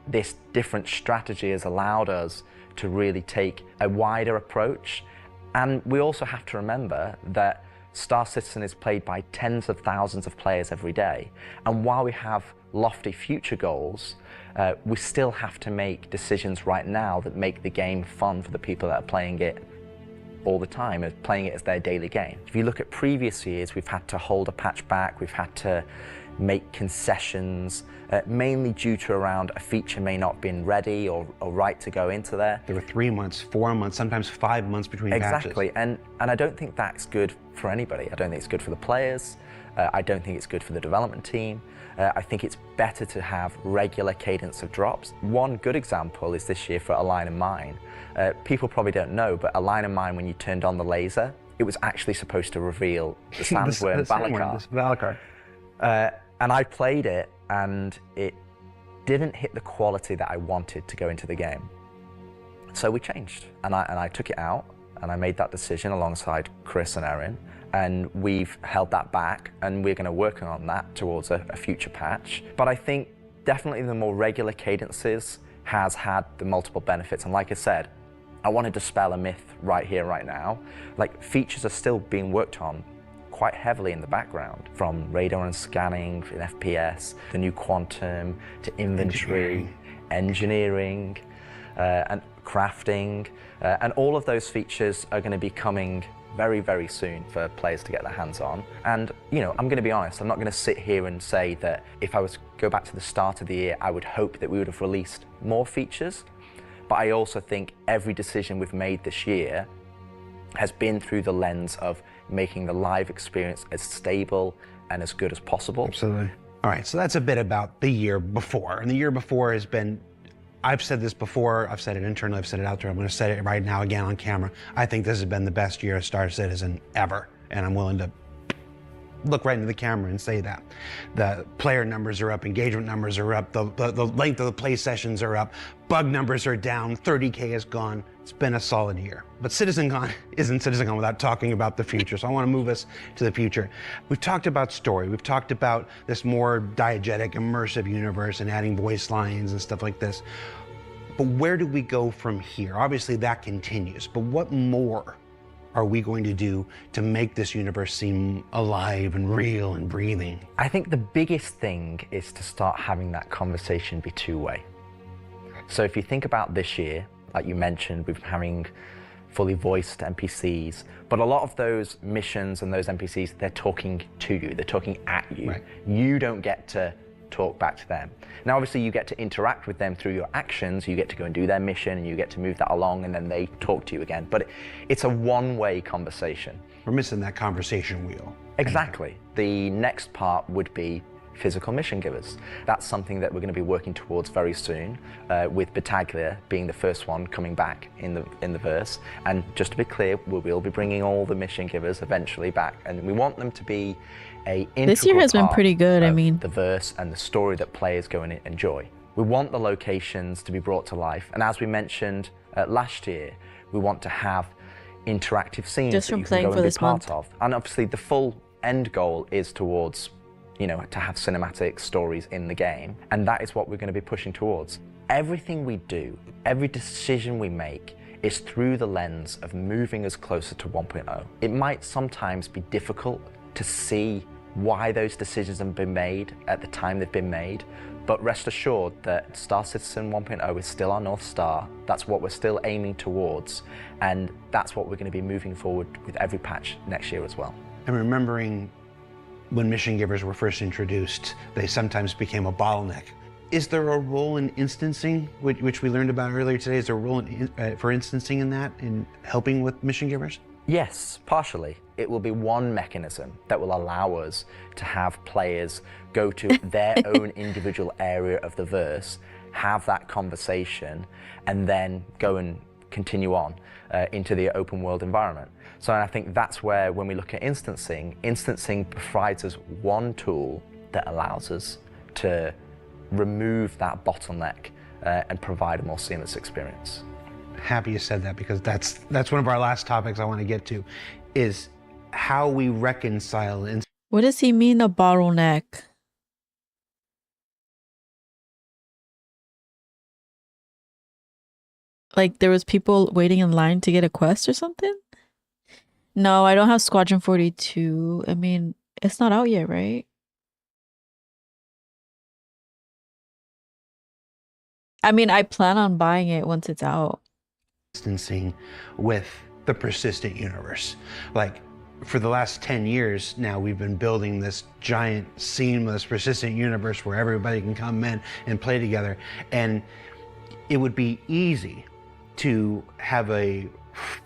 this different strategy has allowed us to really take a wider approach. And we also have to remember that Star Citizen is played by tens of thousands of players every day. And while we have lofty future goals, we still have to make decisions right now that make the game fun for the people that are playing it all the time, playing it as their daily game. If you look at previous years, we've had to hold a patch back, we've had to make concessions, mainly due to around a feature may not have been ready or right to go into there. There were 3 months, 4 months, sometimes 5 months between patches. Exactly, and I don't think that's good for anybody. I don't think it's good for the players. I don't think it's good for the development team. I think it's better to have regular cadence of drops. One good example is this year for A Line of Mine. People probably don't know, but A Line of Mine, when you turned on the laser, it was actually supposed to reveal the sandworm Valakar. And I played it, and it didn't hit the quality that I wanted to go into the game. So we changed, and I took it out, and I made that decision alongside Chris and Erin, and we've held that back, and we're going to work on that towards a future patch. But I think definitely the more regular cadences has had the multiple benefits, and like I said, I want to dispel a myth right here, right now. Like, features are still being worked on quite heavily in the background, from radar and scanning in FPS, the new quantum, to inventory, engineering and crafting, and all of those features are going to be coming very, very soon for players to get their hands on. And, you know, I'm going to be honest, I'm not going to sit here and say that if I was to go back to the start of the year, I would hope that we would have released more features. But I also think every decision we've made this year has been through the lens of making the live experience as stable and as good as possible. Absolutely. All right, so that's a bit about the year before. And the year before has been, I've said this before, I've said it internally, I've said it out there, I'm going to say it right now again on camera. I think this has been the best year of Star Citizen ever, and I'm willing to look right into the camera and say that. The player numbers are up, engagement numbers are up, the length of the play sessions are up, bug numbers are down, 30K is gone. It's been a solid year. But CitizenCon isn't CitizenCon without talking about the future, so I want to move us to the future. We've talked about story, we've talked about this more diegetic, immersive universe and adding voice lines and stuff like this. But where do we go from here? Obviously that continues, but what more are we going to do to make this universe seem alive and real and breathing? I think the biggest thing is to start having that conversation be two-way. So if you think about this year, like you mentioned, we've been having fully voiced NPCs, but a lot of those missions and those NPCs, they're talking to you, they're talking at you. Right. You don't get to talk back to them. Now, obviously, you get to interact with them through your actions. You get to go and do their mission, and you get to move that along, and then they talk to you again. But it's a one-way conversation. We're missing that conversation wheel. Exactly. The next part would be physical mission givers. That's something that we're going to be working towards very soon, with Battaglia being the first one coming back in the verse. And just to be clear, we will be bringing all the mission givers eventually back, and we want them to be this year has been pretty good. I mean, the verse and the story that players go and enjoy. We want the locations to be brought to life, and as we mentioned last year, we want to have interactive scenes just from that you playing can go for and be this part month. of. And obviously, the full end goal is towards, you know, to have cinematic stories in the game, and that is what we're going to be pushing towards. Everything we do, every decision we make, is through the lens of moving us closer to 1.0. It might sometimes be difficult to see why those decisions have been made at the time they've been made, but rest assured that Star Citizen 1.0 is still our North Star. That's what we're still aiming towards, and that's what we're going to be moving forward with every patch next year as well. And remembering when mission givers were first introduced, they sometimes became a bottleneck. Is there a role in instancing, which we learned about earlier today? Is there a role for instancing in that, in helping with mission givers? Yes, partially. It will be one mechanism that will allow us to have players go to their own individual area of the verse, have that conversation, and then go and continue on into the open world environment. So I think that's where, when we look at instancing provides us one tool that allows us to remove that bottleneck and provide a more seamless experience. Happy you said that, because that's one of our last topics I want to get to, is how we reconcile. What does he mean, a bottleneck? Like there was people waiting in line to get a quest or something? No, I don't have Squadron 42. I mean, it's not out yet, right? I mean, I plan on buying it once it's out. Instancing with the persistent universe. Like, for the last 10 years now, we've been building this giant, seamless, persistent universe where everybody can come in and play together. And it would be easy to have a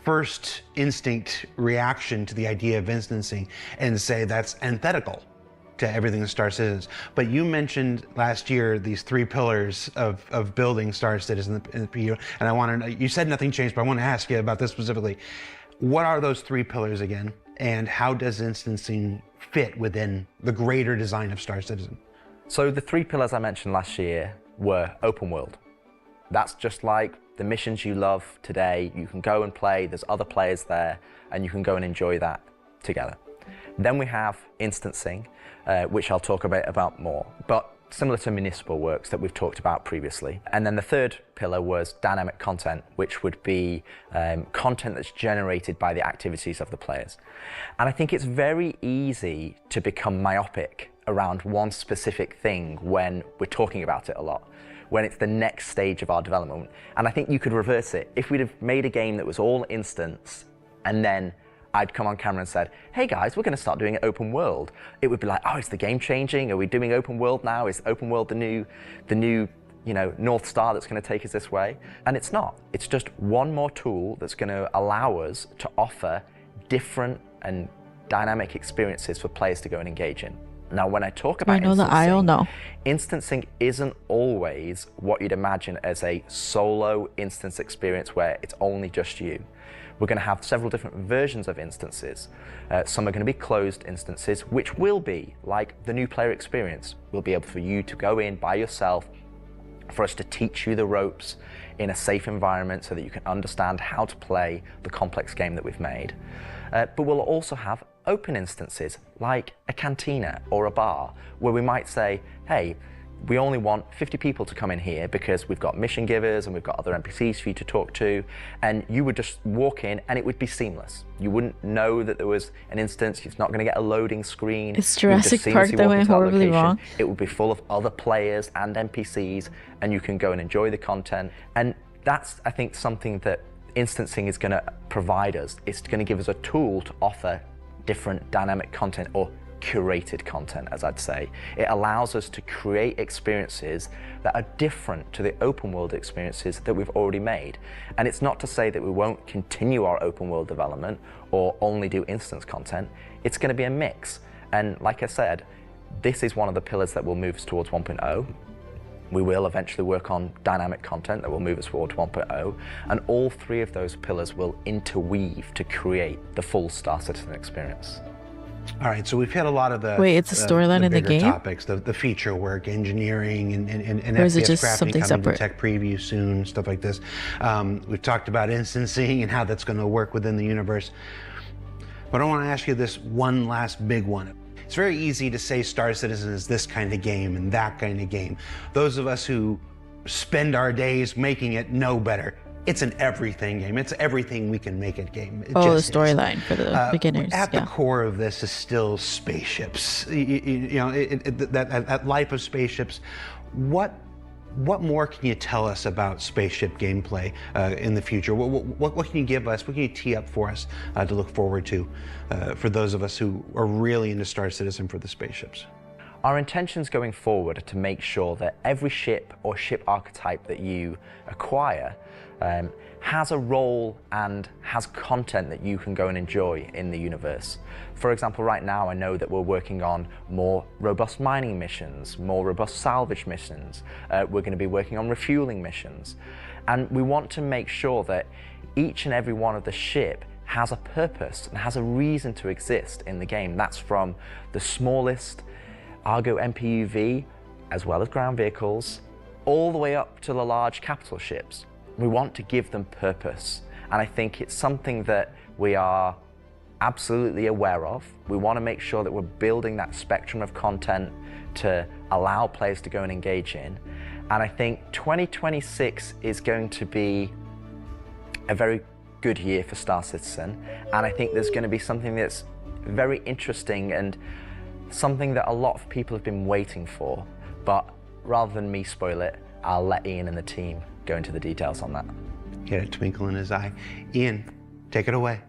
first instinct reaction to the idea of instancing and say that's antithetical to everything that Star Citizen is. But you mentioned last year these 3 pillars of building Star Citizen in the PU, and I want to, you said nothing changed, but I want to ask you about this specifically. What are those 3 pillars again, and how does instancing fit within the greater design of Star Citizen? So the 3 pillars I mentioned last year were open world. That's just like the missions you love today. You can go and play, there's other players there, and you can go and enjoy that together. Then we have instancing, which I'll talk about more, but similar to municipal works that we've talked about previously. And then the 3rd pillar was dynamic content, which would be content that's generated by the activities of the players. And I think it's very easy to become myopic around one specific thing when we're talking about it a lot, when it's the next stage of our development. And I think you could reverse it. If we'd have made a game that was all instance, and then I'd come on camera and said, hey guys, we're going to start doing it open world, it would be like, oh, is the game changing? Are we doing open world now? Is open world the new North Star that's going to take us this way? And it's not. It's just one more tool that's going to allow us to offer different and dynamic experiences for players to go and engage in. Now, when I talk about instancing isn't always what you'd imagine as a solo instance experience where it's only just you. We're going to have several different versions of instances. Some are going to be closed instances, which will be like the new player experience. We'll be able for you to go in by yourself, for us to teach you the ropes in a safe environment so that you can understand how to play the complex game that we've made. But we'll also have open instances like a cantina or a bar where we might say, hey, we only want 50 people to come in here because we've got mission givers and we've got other NPCs for you to talk to, and you would just walk in and it would be seamless. You wouldn't know that there was an instance, it's not going to get a loading screen. It's Jurassic Park that went horribly wrong. It would be full of other players and NPCs, and you can go and enjoy the content. And that's, I think, something that instancing is going to provide us. It's going to give us a tool to offer different dynamic content, or curated content, as I'd say. It allows us to create experiences that are different to the open world experiences that we've already made. And it's not to say that we won't continue our open world development or only do instance content. It's going to be a mix. And like I said, this is one of the pillars that will move us towards 1.0. We will eventually work on dynamic content that will move us towards 1.0, and all 3 of those pillars will interweave to create the full Star Citizen experience. All right, so we've hit a lot of the it's a storyline in the game? topics, the feature work, engineering, and or is it FPS just crafting something coming separate? to tech preview soon, stuff like this. We've talked about instancing and how that's going to work within the universe. But I want to ask you this one last big one. It's very easy to say Star Citizen is this kind of game and that kind of game. Those of us who spend our days making it know better. It's an everything game. It's everything we can make it game. It the just storyline is. for the beginners. At the core of this is still spaceships. That life of spaceships. What more can you tell us about spaceship gameplay in the future? What can you give us? What can you tee up for us to look forward to for those of us who are really into Star Citizen for the spaceships? Our intentions going forward are to make sure that every ship or ship archetype that you acquire has a role and has content that you can go and enjoy in the universe. For example, right now I know that we're working on more robust mining missions, more robust salvage missions. We're going to be working on refueling missions. And we want to make sure that each and every one of the ship has a purpose and has a reason to exist in the game. That's from the smallest Argo MPUV, as well as ground vehicles, all the way up to the large capital ships. We want to give them purpose, and I think it's something that we are absolutely aware of. We want to make sure that we're building that spectrum of content to allow players to go and engage in. And I think 2026 is going to be a very good year for Star Citizen, and I think there's going to be something that's very interesting and something that a lot of people have been waiting for. But rather than me spoil it, I'll let Ian and the team go into the details on that. He had a twinkle in his eye. Ian, take it away.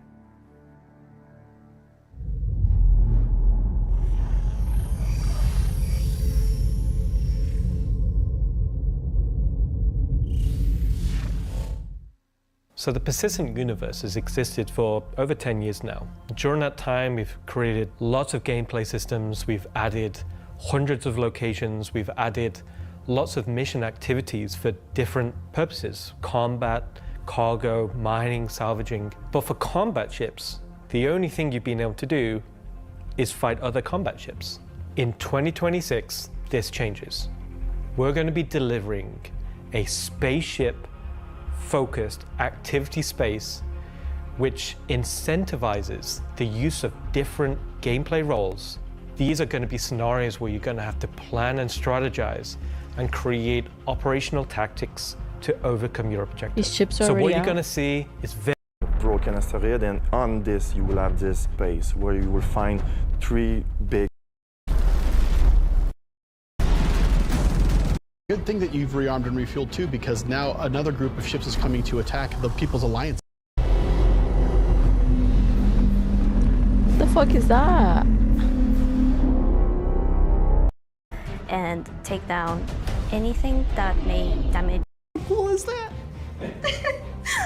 So the persistent universe has existed for over 10 years now. During that time, we've created lots of gameplay systems, we've added hundreds of locations, we've added lots of mission activities for different purposes: combat, cargo, mining, salvaging. But for combat ships, the only thing you've been able to do is fight other combat ships. In 2026, this changes. We're going to be delivering a spaceship-focused activity space which incentivizes the use of different gameplay roles. These are going to be scenarios where you're going to have to plan and strategize and create operational tactics to overcome your objectives. These ships are so already what you're out. going to see is very broken asteroid, and on this you will have this space where you will find 3 big. Good thing that you've rearmed and refueled too, because now another group of ships is coming to attack the People's Alliance. What the fuck is that? And take down anything that may damage. How cool is that?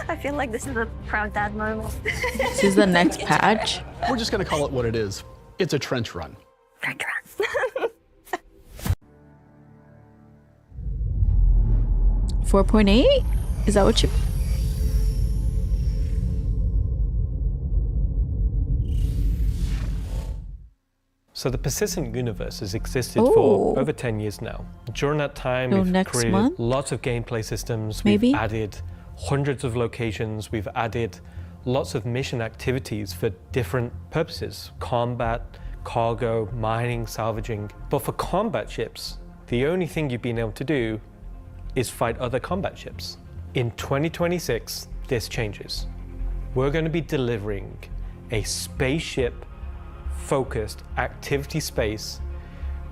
I feel like this is a proud dad moment. This is the next patch. We're just gonna call it what it is. It's a trench run. Trench run. 4.8? Is that what you... So the persistent universe has existed Oh. for over 10 years now. During that time, So we've next created month? lots of gameplay systems, Maybe? we've added hundreds of locations, we've added lots of mission activities for different purposes: combat, cargo, mining, salvaging. But for combat ships, the only thing you've been able to do is fight other combat ships. In 2026, this changes. We're going to be delivering a spaceship-focused activity space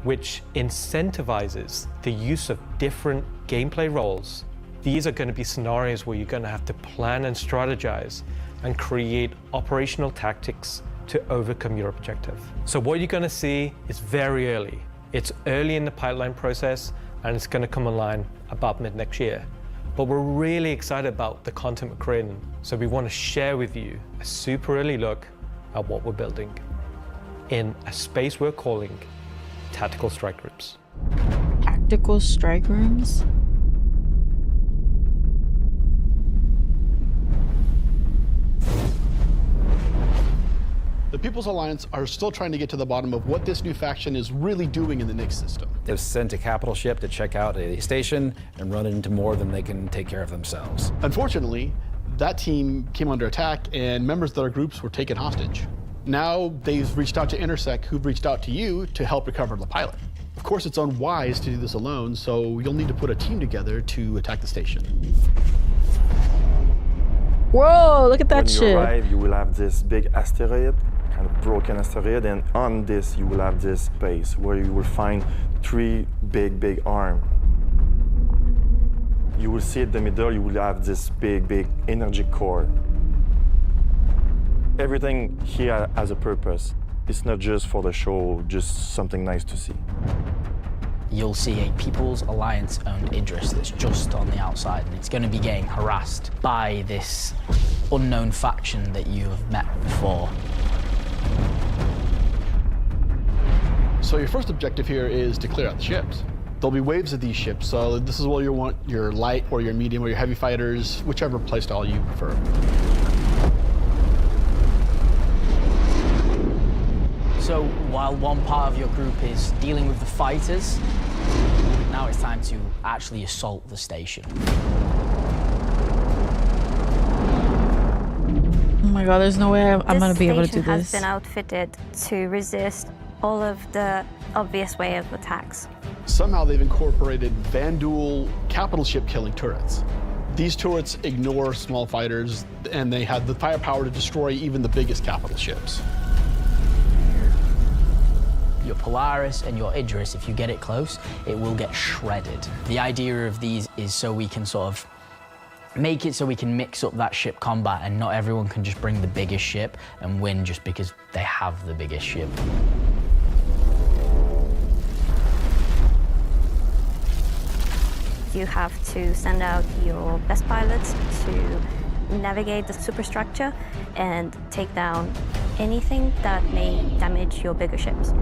which incentivizes the use of different gameplay roles. These are going to be scenarios where you're going to have to plan and strategize and create operational tactics to overcome your objective. So what you're going to see is very early. It's early in the pipeline process, and it's going to come online about mid next year. But we're really excited about the content we're creating, so we want to share with you a super early look at what we're building in a space we're calling Tactical Strike Groups. Tactical strike rooms? The People's Alliance are still trying to get to the bottom of what this new faction is really doing in the Nyx system. They've sent a capital ship to check out a station and run into more than they can take care of themselves. Unfortunately, that team came under attack and members of their groups were taken hostage. Now they've reached out to Intersec, who've reached out to you to help recover the pilot. Of course, it's unwise to do this alone, so you'll need to put a team together to attack the station. Whoa, look at that When shit. you arrive, you will have this big asteroid, kind of broken asteroid, and on this you will have this space where you will find 3 big arms. You will see in the middle, you will have this big energy core. Everything here has a purpose. It's not just for the show, just something nice to see. You'll see a People's Alliance-owned Idris that's just on the outside, and it's going to be getting harassed by this unknown faction that you have met before. So your first objective here is to clear out the ships. There'll be waves of these ships, so this is where you want your light or your medium or your heavy fighters, whichever playstyle you prefer. So while one part of your group is dealing with the fighters, now it's time to actually assault the station. Oh my god, there's no way I'm gonna be able to do This station has this. been outfitted to resist all of the obvious way of attacks. Somehow they've incorporated Vanduul capital ship killing turrets. These turrets ignore small fighters, and they have the firepower to destroy even the biggest capital ships. Your Polaris and your Idris, if you get it close, it will get shredded. The idea of these is so we can sort of make it so we can mix up that ship combat, and not everyone can just bring the biggest ship and win just because they have the biggest ship. You have to send out your best pilots to navigate the superstructure and take down anything that may damage your bigger ships.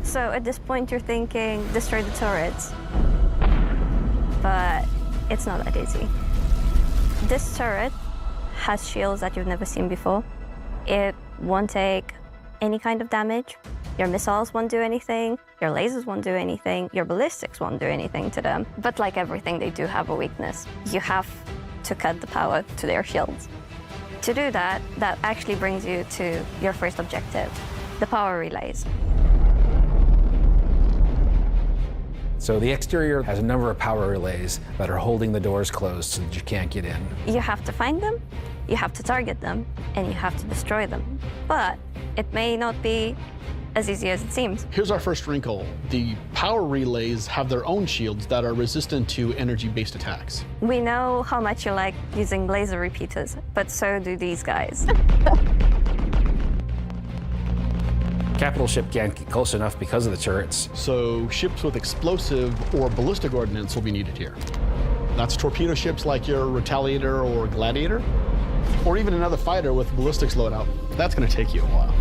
So at this point you're thinking, destroy the turrets. But it's not that easy. This turret has shields that you've never seen before. It won't take any kind of damage. Your missiles won't do anything, your lasers won't do anything, your ballistics won't do anything to them. But like everything, they do have a weakness. You have to cut the power to their shields. To do that, that actually brings you to your first objective, the power relays. So the exterior has a number of power relays that are holding the doors closed so that you can't get in. You have to find them, you have to target them, and you have to destroy them. But it may not be as easy as it seems. Here's our first wrinkle. The power relays have their own shields that are resistant to energy-based attacks. We know how much you like using laser repeaters, but so do these guys. Capital ship can't get close enough because of the turrets. So ships with explosive or ballistic ordnance will be needed here. That's torpedo ships like your Retaliator or Gladiator, or even another fighter with ballistics loadout. That's going to take you a while.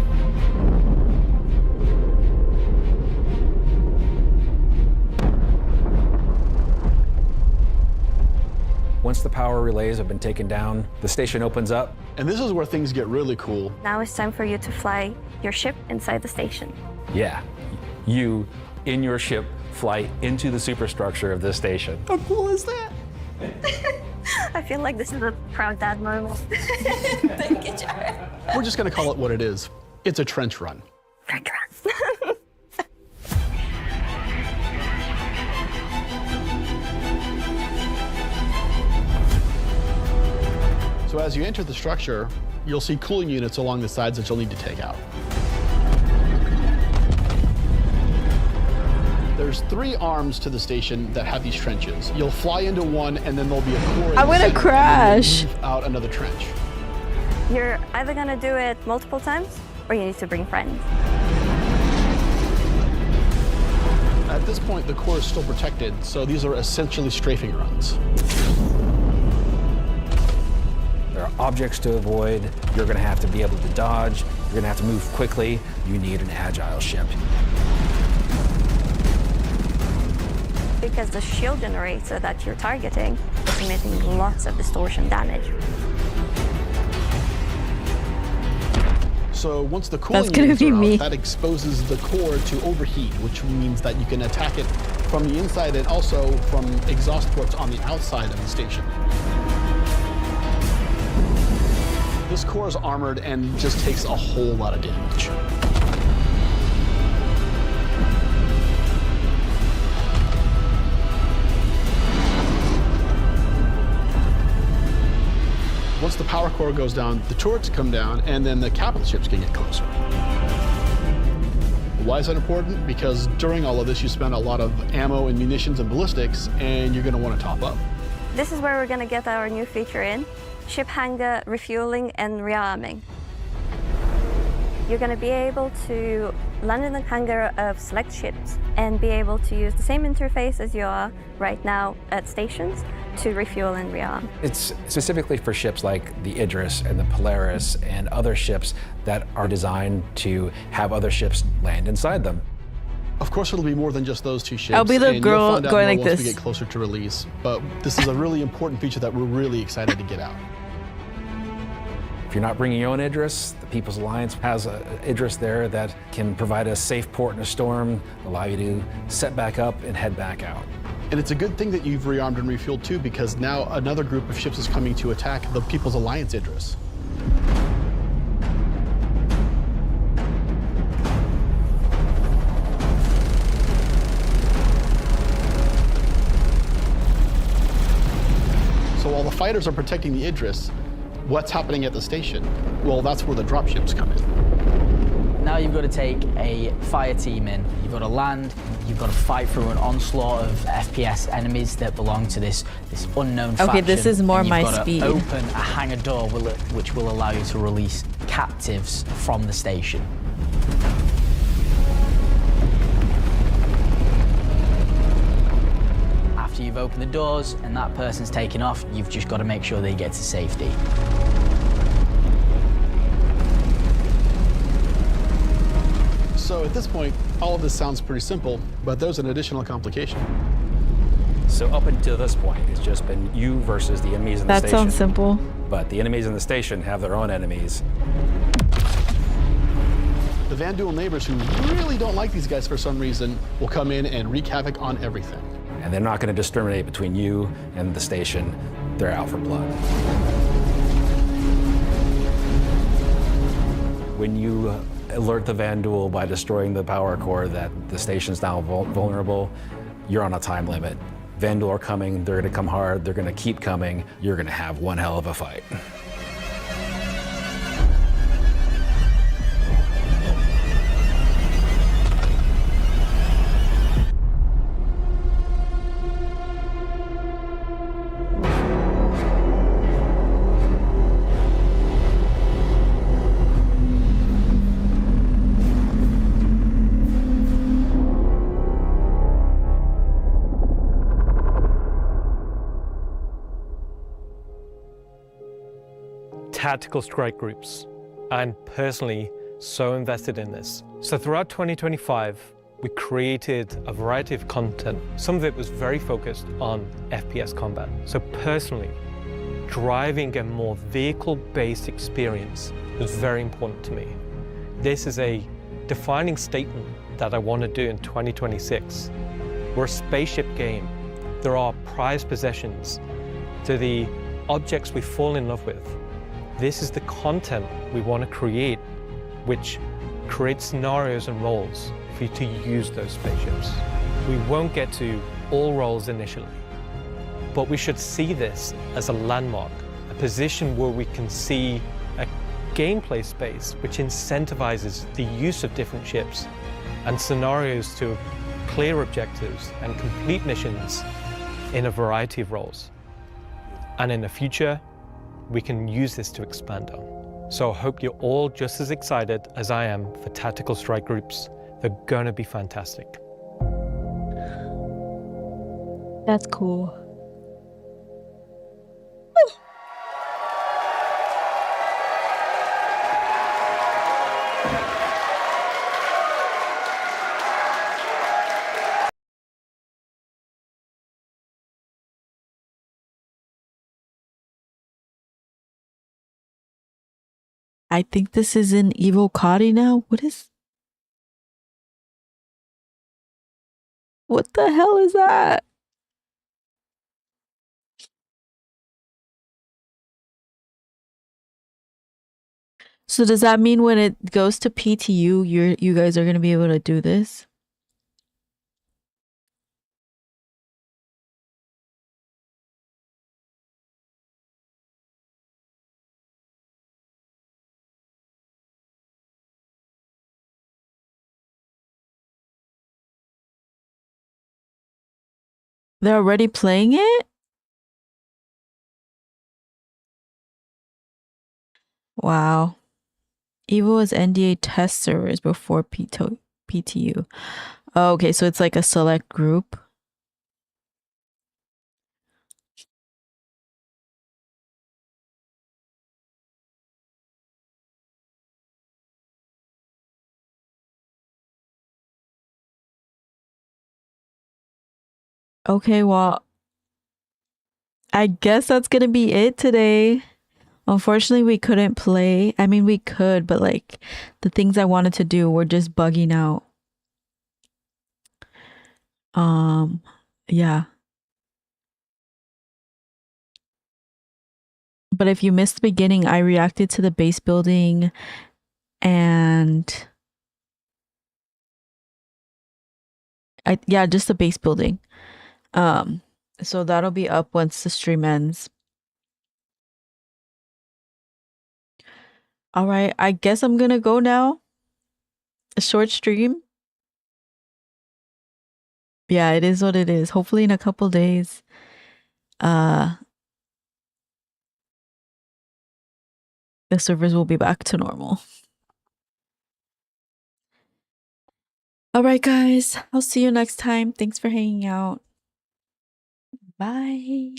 Once the power relays have been taken down, the station opens up. And this is where things get really cool. Now it's time for you to fly your ship inside the station. Yeah, you, in your ship, fly into the superstructure of this station. How cool is that? I feel like this is a proud dad moment. Thank you, Jared. We're just going to call it what it is. It's a trench run. Trench run. So as you enter the structure, you'll see cooling units along the sides that you'll need to take out. There's 3 arms to the station that have these trenches. You'll fly into one, and then there'll be a core in I'm the gonna center, crash. and then move out another trench. You're either gonna do it multiple times, or you need to bring friends. At this point, the core is still protected, so these are essentially strafing runs. There are objects to avoid. You're going to have to be able to dodge. You're going to have to move quickly. You need an agile ship. Because the shield generator that you're targeting is emitting lots of distortion damage. So once the cooling units are out, that exposes the core to overheat, which means that you can attack it from the inside and also from exhaust ports on the outside of the station. This core is armored and just takes a whole lot of damage. Once the power core goes down, the turrets come down, and then the capital ships can get closer. Why is that important? Because during all of this, you spend a lot of ammo and munitions and ballistics, and you're going to want to top up. This is where we're going to get our new feature in. Ship hangar refueling and rearming. You're going to be able to land in the hangar of select ships and be able to use the same interface as you are right now at stations to refuel and rearm. It's specifically for ships like the Idris and the Polaris and other ships that are designed to have other ships land inside them. Of course, it'll be more than just those 2 ships. I'll be the and girl you'll find out going more like once this. we get closer to release. But this is a really important feature that we're really excited to get out. If you're not bringing your own Idris, the People's Alliance has an Idris there that can provide a safe port in a storm, allow you to set back up and head back out. And it's a good thing that you've rearmed and refueled too, because now another group of ships is coming to attack the People's Alliance Idris. So while the fighters are protecting the Idris, what's happening at the station? Well, that's where the dropships come in. Now you've got to take a fire team in. You've got to land, you've got to fight through an onslaught of FPS enemies that belong to this unknown faction. Okay, this is more and my you've got speed. to open a hangar door which will allow you to release captives from the station. after you've opened the doors and that person's taken off, you've just got to make sure they get to safety. So at this point, all of this sounds pretty simple, but there's an additional complication. So up until this point, it's just been you versus the enemies in the station. That sounds simple. But the enemies in the station have their own enemies. The Vanduul neighbors who really don't like these guys for some reason will come in and wreak havoc on everything. And they're not going to discriminate between you and the station. They're out for blood. When you alert the Vanduul by destroying the power core that the station's now vulnerable, you're on a time limit. Vanduul are coming, they're going to come hard, they're going to keep coming, you're going to have one hell of a fight. Tactical strike groups. I'm personally so invested in this. So throughout 2025, we created a variety of content. Some of it was very focused on FPS combat. So personally, driving a more vehicle-based experience was very important to me. This is a defining statement that I want to do in 2026. We're a spaceship game. There are prized possessions. They're the objects we fall in love with. This is the content we want to create, which creates scenarios and roles for you to use those spaceships. We won't get to all roles initially, but we should see this as a landmark, a position where we can see a gameplay space which incentivizes the use of different ships and scenarios to clear objectives and complete missions in a variety of roles. And in the future, we can use this to expand on. So I hope you're all just as excited as I am for tactical strike groups. They're gonna be fantastic. That's cool. I think this is in Evo Cody now. What the hell is that? So does that mean when it goes to PTU, you guys are gonna be able to do this? They're already playing it? Wow. Evo is NDA test servers before PTU. Oh, okay, so it's like a select group. Okay, well, I guess that's gonna be it today. Unfortunately, we couldn't play. I mean, we could, but like the things I wanted to do were just bugging out. Yeah. But if you missed the beginning, I reacted to the base building and just the base building. So that'll be up once the stream ends. All right, I guess I'm gonna go now. A short stream. Yeah, it is what it is. Hopefully in a couple days, the servers will be back to normal. All right, guys, I'll see you next time. Thanks for hanging out. Bye.